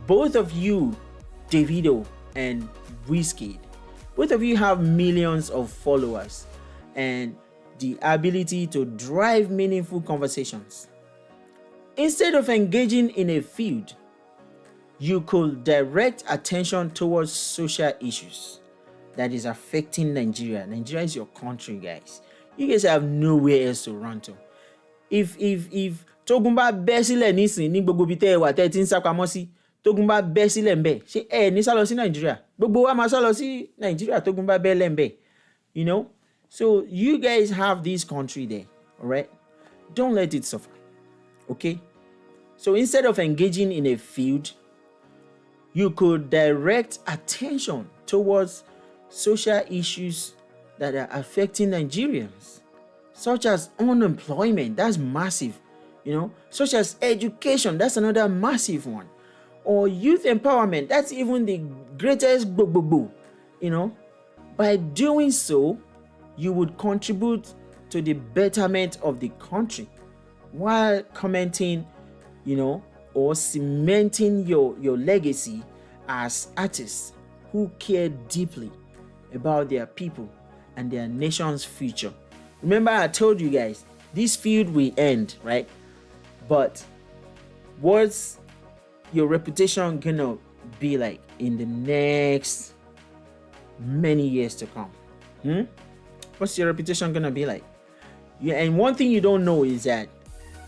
A: both of you, Davido and Wizkid, both of you have millions of followers and the ability to drive meaningful conversations. Instead of engaging in a feud, you could direct attention towards social issues that is affecting Nigeria. Nigeria is your country, guys. You guys have nowhere else to run to. If tógun bá bẹ́ sílẹ̀ nísìn ní gbogbo ibi tẹ́ ẹ wà tẹ́ ẹ ti ń sá pamọ́ sí, tógun bá bẹ́ sílẹ̀ ńbẹ̀, ṣé ẹ ní sá lọ sí Nàìjíríà? Gbogbo wa máa sá lọ sí Nàìjíríà tógun bá bẹ́ lẹ̀ ńbẹ̀. You know? So you guys have this country there, all right? Don't let it suffer, okay? So instead of engaging in a feud, you could direct attention towards social issues that are affecting Nigerians, such as unemployment, that's massive, you know, such as education, that's another massive one, or youth empowerment, that's even the greatest boo, you know. By doing so, you would contribute to the betterment of the country while commenting, you know, or cementing your legacy as artists who care deeply about their people and their nation's future. Remember, I told you guys, this feud will end, right? But what's your reputation gonna be like in the next many years to come? What's your reputation gonna be like? Yeah, and one thing you don't know is that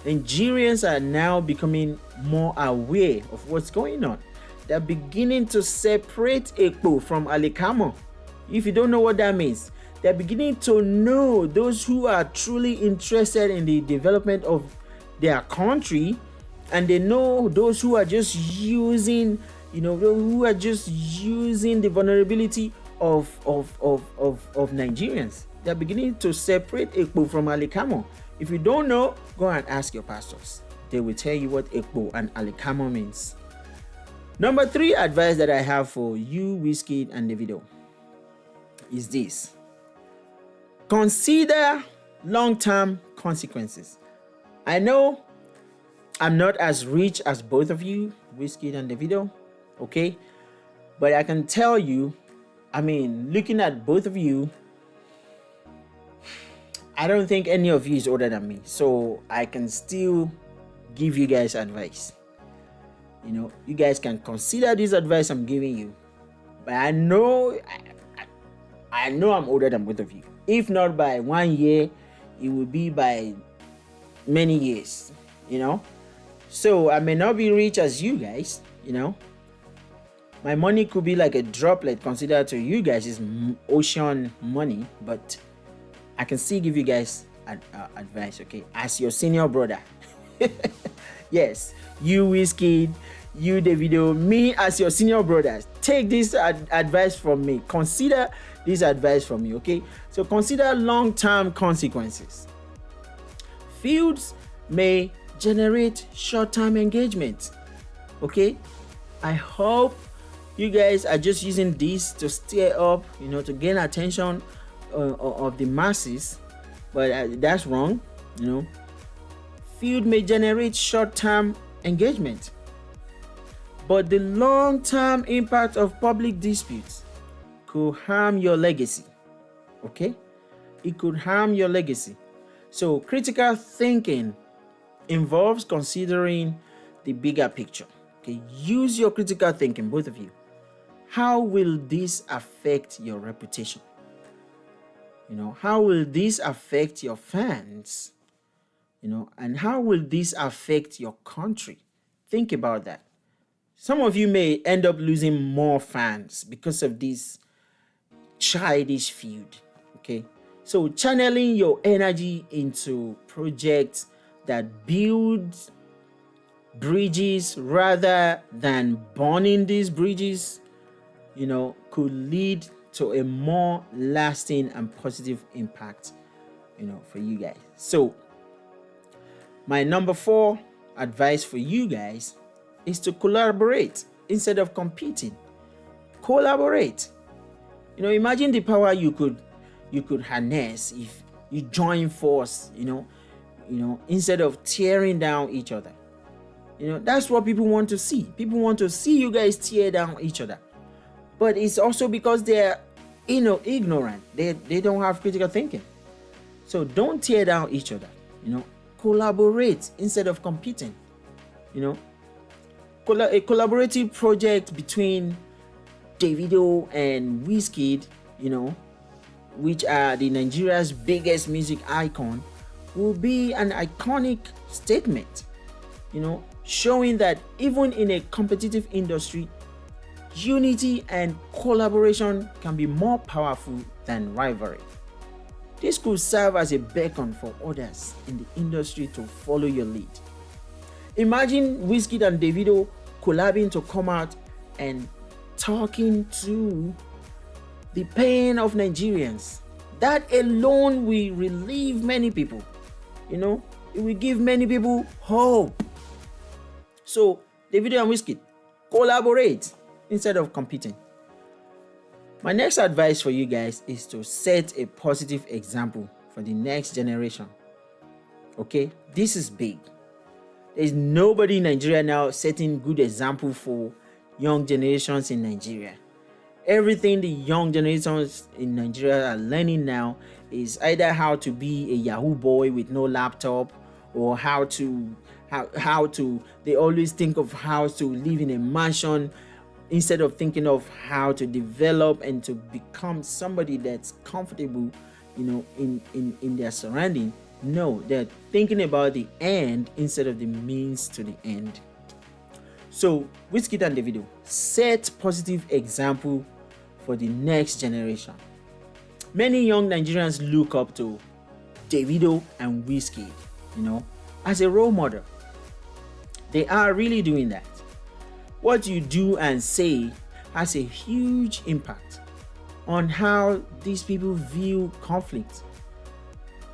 A: Nigerians are now becoming more aware of what's going on. They're beginning to separate Ekpo from Alikamo. If you don't know what that means, they're beginning to know those who are truly interested in the development of their country, and they know those who are just using, who are just using the vulnerability of Nigerians. They're beginning to separate Ekpo from Alikamo. If you don't know, go and ask your pastors. They will tell you what Ekpo and Alikamo means. Number 3 advice that I have for you, Wizkid and Davido, is this. Consider long-term consequences. I know I'm not as rich as both of you, Wizkid and Davido, okay? But I can tell you, looking at both of you, I don't think any of you is older than me. So I can still give you guys advice. You guys can consider this advice I'm giving you. But I know I'm older than both of you. If not by 1 year, it will be by many years, So I may not be rich as you guys, My money could be like a droplet considered to you guys is ocean money, but I can still give you guys advice, okay? As your senior brother. Yes, you Wizkid, you Davido, me as your senior brothers. Take this advice from me. Consider this advice from me, okay? So consider long-term consequences. Feuds may generate short-term engagement, okay? I hope you guys are just using this to stir up, to gain attention of the masses, but that's wrong. Feud may generate short-term engagement, but the long-term impact of public disputes could harm your legacy. Okay, it could harm your legacy. So critical thinking involves considering the bigger picture. Okay, use your critical thinking, both of you. How will this affect your reputation? How will this affect your fans? And how will this affect your country? Think about that. Some of you may end up losing more fans because of this childish feud. Okay, so channeling your energy into projects that build bridges rather than burning these bridges, could lead to a more lasting and positive impact, for you guys. So my number 4 advice for you guys is to collaborate instead of competing. Collaborate. Imagine the power you could harness if you join force, instead of tearing down each other. That's what people want to see. People want to see you guys tear down each other. But it's also because they're, ignorant. They don't have critical thinking. So don't tear down each other. Collaborate instead of competing. A collaborative project between Davido and Wizkid, which are the Nigeria's biggest music icon, will be an iconic statement, showing that even in a competitive industry, unity and collaboration can be more powerful than rivalry. This could serve as a beacon for others in the industry to follow your lead. Imagine Wizkid and Davido collabing to come out and talking to the pain of Nigerians. That alone will relieve many people. It will give many people hope. So, Davido and Wizkid, collaborate instead of competing. My next advice for you guys is to set a positive example for the next generation. Okay, this is big. There's nobody in Nigeria now setting good example for young generations in Nigeria. Everything the young generations in Nigeria are learning now is either how to be a Yahoo boy with no laptop, or how to they always think of how to live in a mansion instead of thinking of how to develop and to become somebody that's comfortable, in their surrounding. No, they're thinking about the end instead of the means to the end. So Wizkid and Davido set positive example for the next generation. Many young Nigerians look up to Davido and Wizkid, as a role model. They are really doing that. What you do and say has a huge impact on how these people view conflict.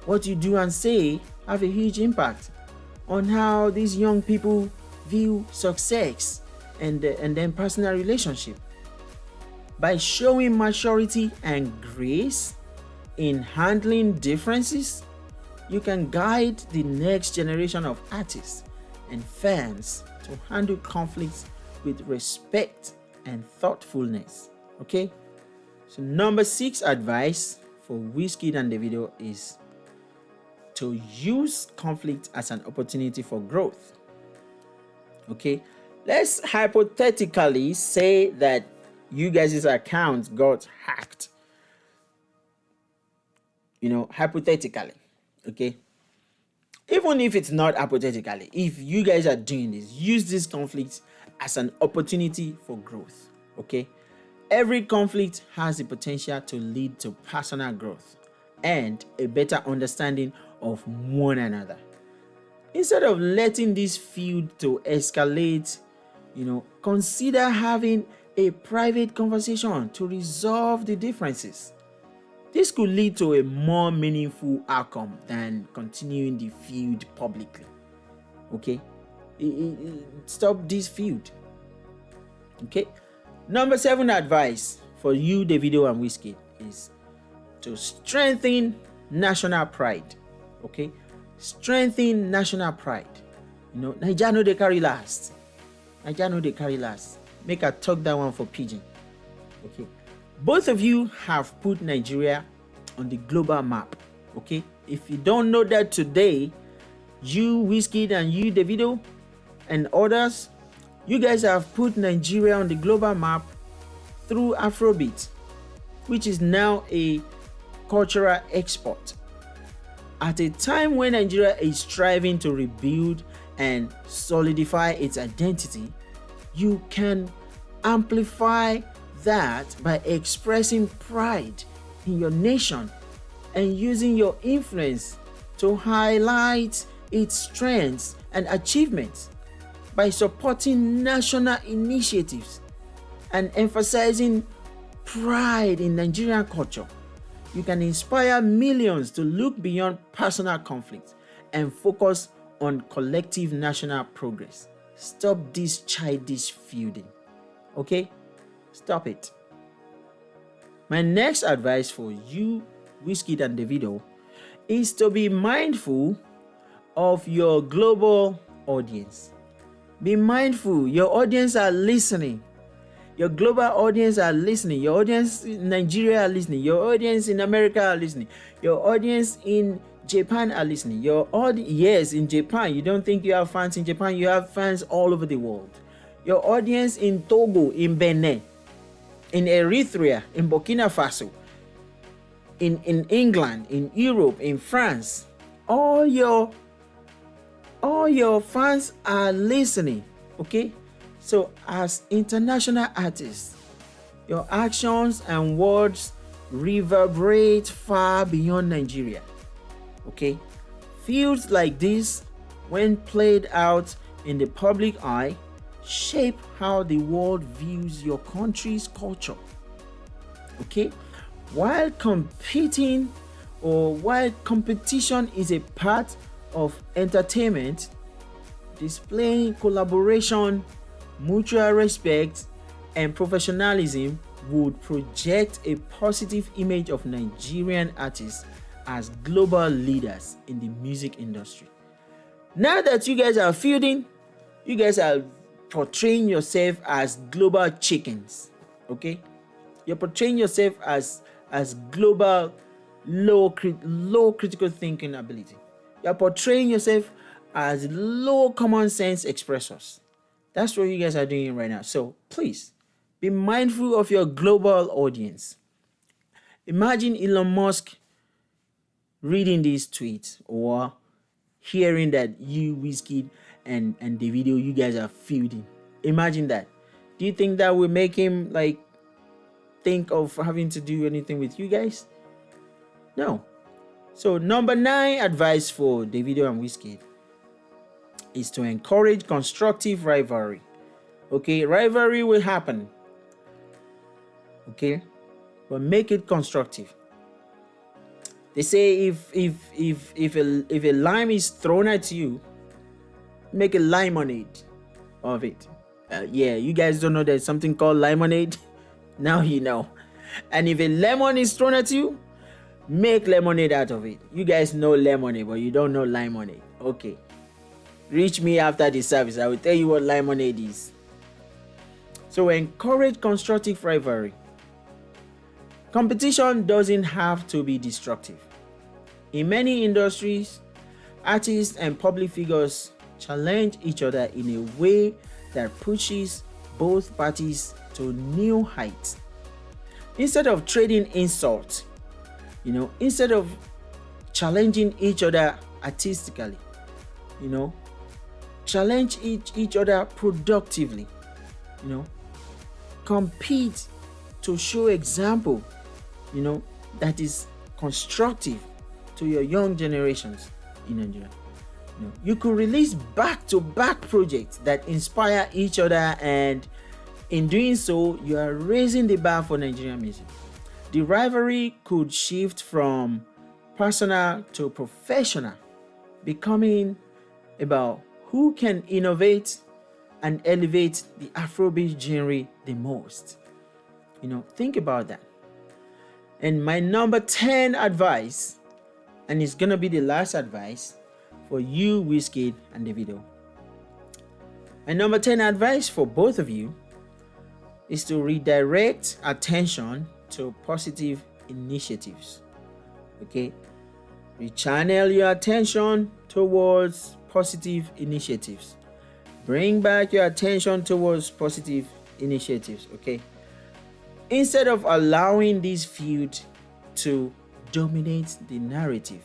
A: What you do and say have a huge impact on how these young people view success and then personal relationship. By showing maturity and grace in handling differences, you can guide the next generation of artists and fans to handle conflicts with respect and thoughtfulness. Okay? So number 6 advice for Wizkid and Davido is to use conflict as an opportunity for growth. Okay? Let's hypothetically say that you guys' account got hacked. Hypothetically. Okay? Even if it's not hypothetically, if you guys are doing this, use this conflict as an opportunity for growth. Okay? Every conflict has the potential to lead to personal growth and a better understanding of one another. Instead of letting this feud to escalate, consider having a private conversation to resolve the differences. This could lead to a more meaningful outcome than continuing the feud publicly. Okay? Stop this feud. Okay? Number 7 advice for you, Davido and Wizkid, is to strengthen national pride. Okay? Strengthen national pride. Naija no dey carry last. Naija no dey carry last. Make I talk that one for pidgin. Okay? Both of you have put Nigeria on the global map. Okay? If you don't know that today, you, Wizkid, and you, Davido, and others, you guys have put Nigeria on the global map through Afrobeat, which is now a cultural export. At a time when Nigeria is striving to rebuild and solidify its identity, you can amplify that by expressing pride in your nation and using your influence to highlight its strengths and achievements. By supporting national initiatives and emphasizing pride in Nigerian culture, you can inspire millions to look beyond personal conflict and focus on collective national progress. Stop this childish feuding. Okay? Stop it. My next advice for you, Wizkid and Davido, is to be mindful of your global audience. Be mindful. Your audience are listening. Your global audience are listening. Your audience in Nigeria are listening. Your audience in America are listening. Your audience in Japan are listening. Yes, in Japan. You don't think you have fans in Japan? You have fans all over the world. Your audience in Togo, in Benin, in Eritrea, in Burkina Faso, in England, in Europe, in France. All your fans are listening. Okay? So as international artists, your actions and words reverberate far beyond Nigeria. Okay? Feuds like this, when played out in the public eye, shape how the world views your country's culture. Okay? While competition is a part of entertainment, displaying collaboration, mutual respect, and professionalism would project a positive image of Nigerian artists as global leaders in the music industry. Now that you guys are feuding, you guys are portraying yourself as global chickens. Okay? You're portraying yourself as global low critical thinking ability. You're portraying yourself as low common sense expressors. That's what you guys are doing right now. So please Be mindful of your global audience. Imagine Elon Musk reading these tweets or hearing that you, Wizkid and Davido, you guys are feuding. Imagine that. Do you think that will make him like think of having to do anything with you guys? No. So number 9 advice for Davido and Wizkid is to encourage constructive rivalry. Okay, rivalry will happen. Okay, but make it constructive. They say if a lime is thrown at you, make a lemonade of it. Yeah, you guys don't know there's something called lemonade. Now you know. And if a lemon is thrown at you, make lemonade out of it. You guys know lemonade, but you don't know lemonade. Okay. Reach me after the service. I will tell you what lemonade is. So encourage constructive rivalry. Competition doesn't have to be destructive. In many industries, artists and public figures challenge each other in a way that pushes both parties to new heights. Instead of trading insults, instead of challenging each other artistically, challenge each other productively, compete to show example, that is constructive to your young generations in Nigeria. You could release back-to-back projects that inspire each other, and in doing so, you are raising the bar for Nigerian music. The rivalry could shift from personal to professional, becoming about who can innovate and elevate the Afrobeat genre the most. Think about that. And my number 10 advice, and it's gonna be the last advice for you, Wizkid and Davido. My number 10 advice for both of you is to redirect attention to positive initiatives. Okay? Rechannel your attention towards positive initiatives. Bring back your attention towards positive initiatives. Okay? Instead of allowing this feud to dominate the narrative,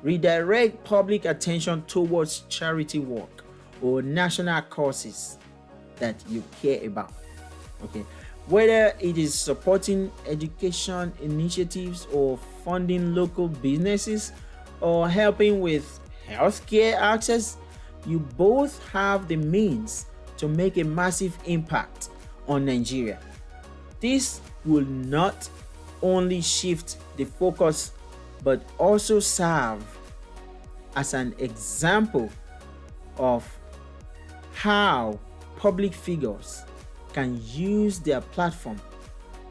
A: redirect public attention towards charity work or national causes that you care about. Okay, whether it is supporting education initiatives or funding local businesses or helping with healthcare access, you both have the means to make a massive impact on Nigeria. This will not only shift the focus but also serve as an example of how public figures can use their platform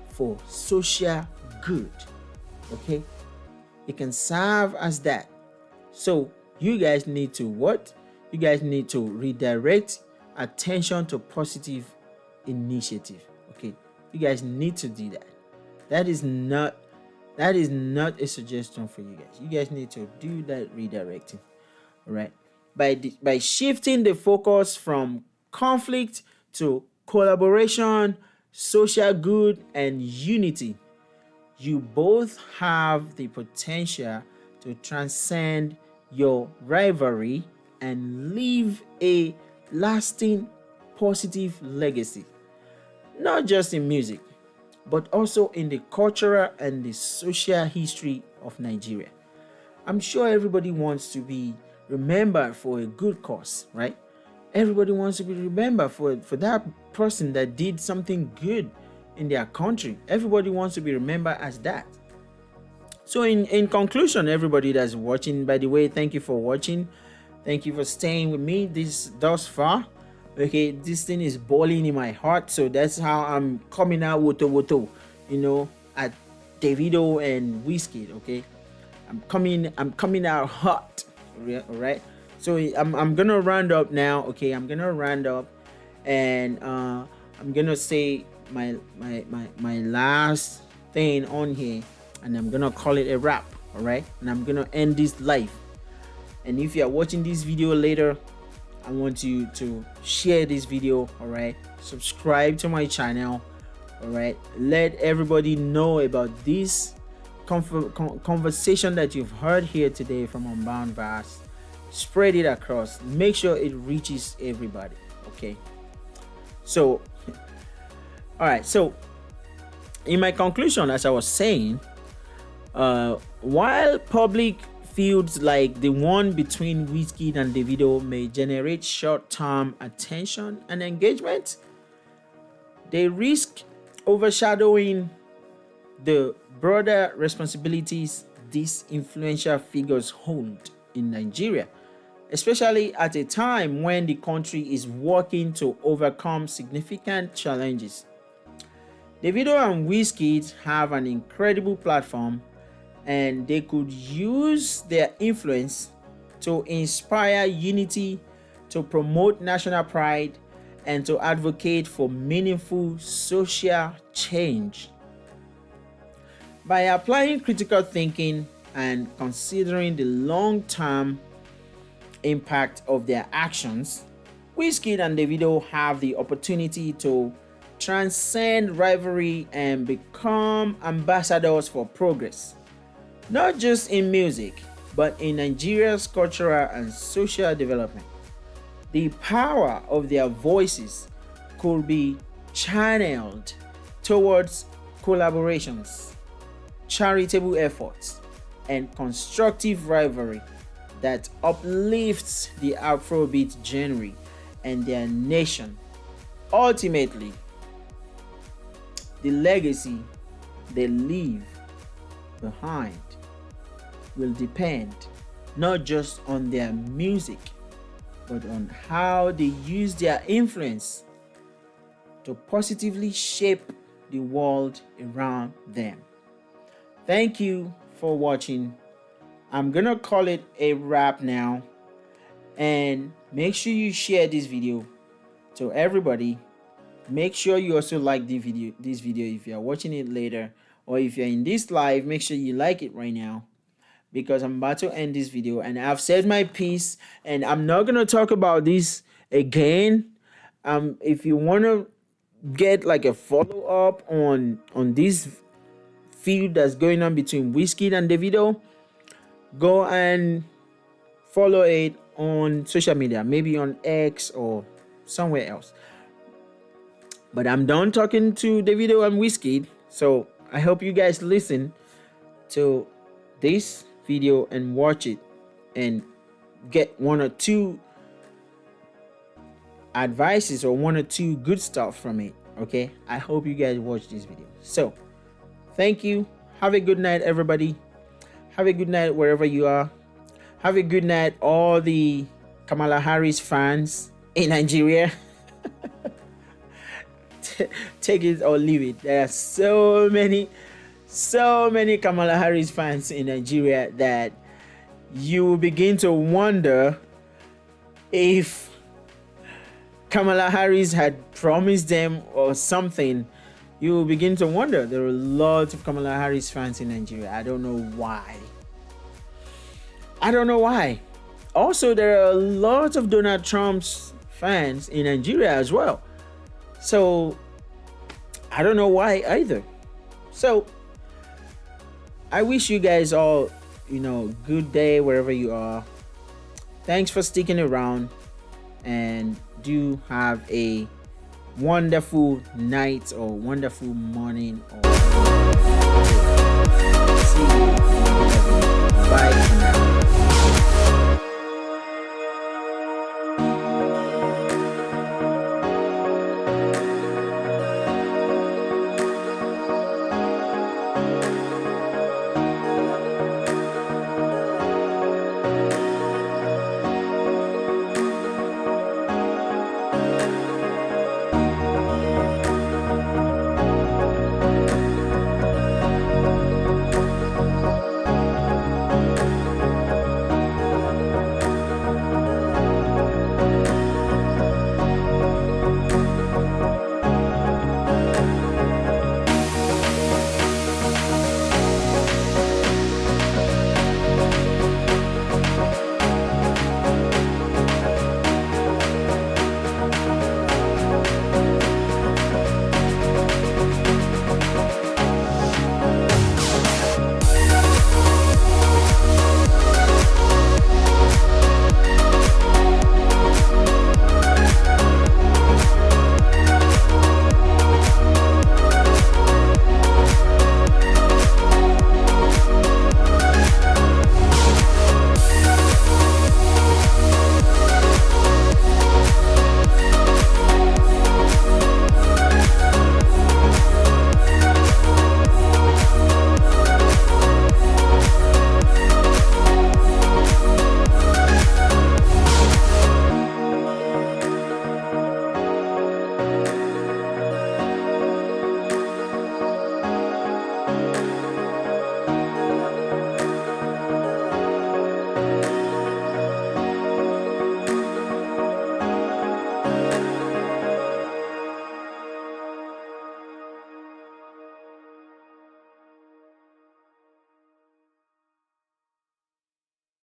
A: for social good. Okay, it can serve as that. So you guys need to what? You guys need to redirect attention to positive initiative. Okay, you guys need to do that. That is not a suggestion for you guys. You guys need to do that redirecting. All right, by shifting the focus from conflict to collaboration, social good, and unity, you both have the potential to transcend your rivalry and leave a lasting positive legacy, not just in music, but also in the cultural and the social history of Nigeria. I'm sure everybody wants to be remembered for a good cause, right? Everybody wants to be remembered for that person that did something good in their country. Everybody wants to be remembered as that. So in conclusion, everybody that's watching, by the way, thank you for watching. Thank you for staying with me thus far. Okay, this thing is boiling in my heart, so that's how I'm coming out woto at Davido and Wizkid. Okay, I'm coming out hot. All right. So I'm gonna round up now. Okay, I'm gonna round up, and I'm gonna say my last thing on here, and I'm gonna call it a wrap. All right, and I'm gonna end this live. And if you are watching this video later, I want you to share this video, all right? Subscribe to my channel, all right? Let everybody know about this conversation that you've heard here today from UnboundVerse. Spread it across. Make sure it reaches everybody, okay? So, all right. So, in my conclusion, as I was saying, while public feuds like the one between Wizkid and Davido may generate short-term attention and engagement, they risk overshadowing the broader responsibilities these influential figures hold in Nigeria, especially at a time when the country is working to overcome significant challenges. Davido and Wizkid have an incredible platform, and they could use their influence to inspire unity, to promote national pride, and to advocate for meaningful social change. By applying critical thinking and considering the long-term impact of their actions, Wizkid and Davido have the opportunity to transcend rivalry and become ambassadors for progress, not just in music, but in Nigeria's cultural and social development. The power of their voices could be channeled towards collaborations, charitable efforts, and constructive rivalry that uplifts the Afrobeat genre and their nation. Ultimately, the legacy they leave behind will depend not just on their music, but on how they use their influence to positively shape the world around them. Thank you for watching. I'm gonna call it a wrap now, and make sure you share this video to everybody. Make sure you also like this video if you are watching it later, or if you're in this live, make sure you like it right now, because I'm about to end this video and I've said my piece, and I'm not gonna talk about this again. If you want to get like a follow-up on this feud that's going on between Wizkid and Davido, go and follow it on social media, maybe on X or somewhere else. But I'm done talking to Davido and Wizkid, so I hope you guys listen to this video and watch it and get one or two advices or one or two good stuff from it, okay? I hope you guys watch this video. So thank you. Have a good night, everybody. Have a good night wherever you are. Have a good night, all the Kamala Harris fans in Nigeria. Take it or leave it. There are so many Kamala Harris fans in Nigeria that you will begin to wonder if Kamala Harris had promised them or something. You will begin to wonder. There are lots of Kamala Harris fans in Nigeria. I don't know why. Also, there are lots of Donald Trump's fans in Nigeria as well. So I don't know why either. So I wish you guys all, good day wherever you are. Thanks for sticking around, and do have a wonderful night or wonderful morning. Or see you. Bye.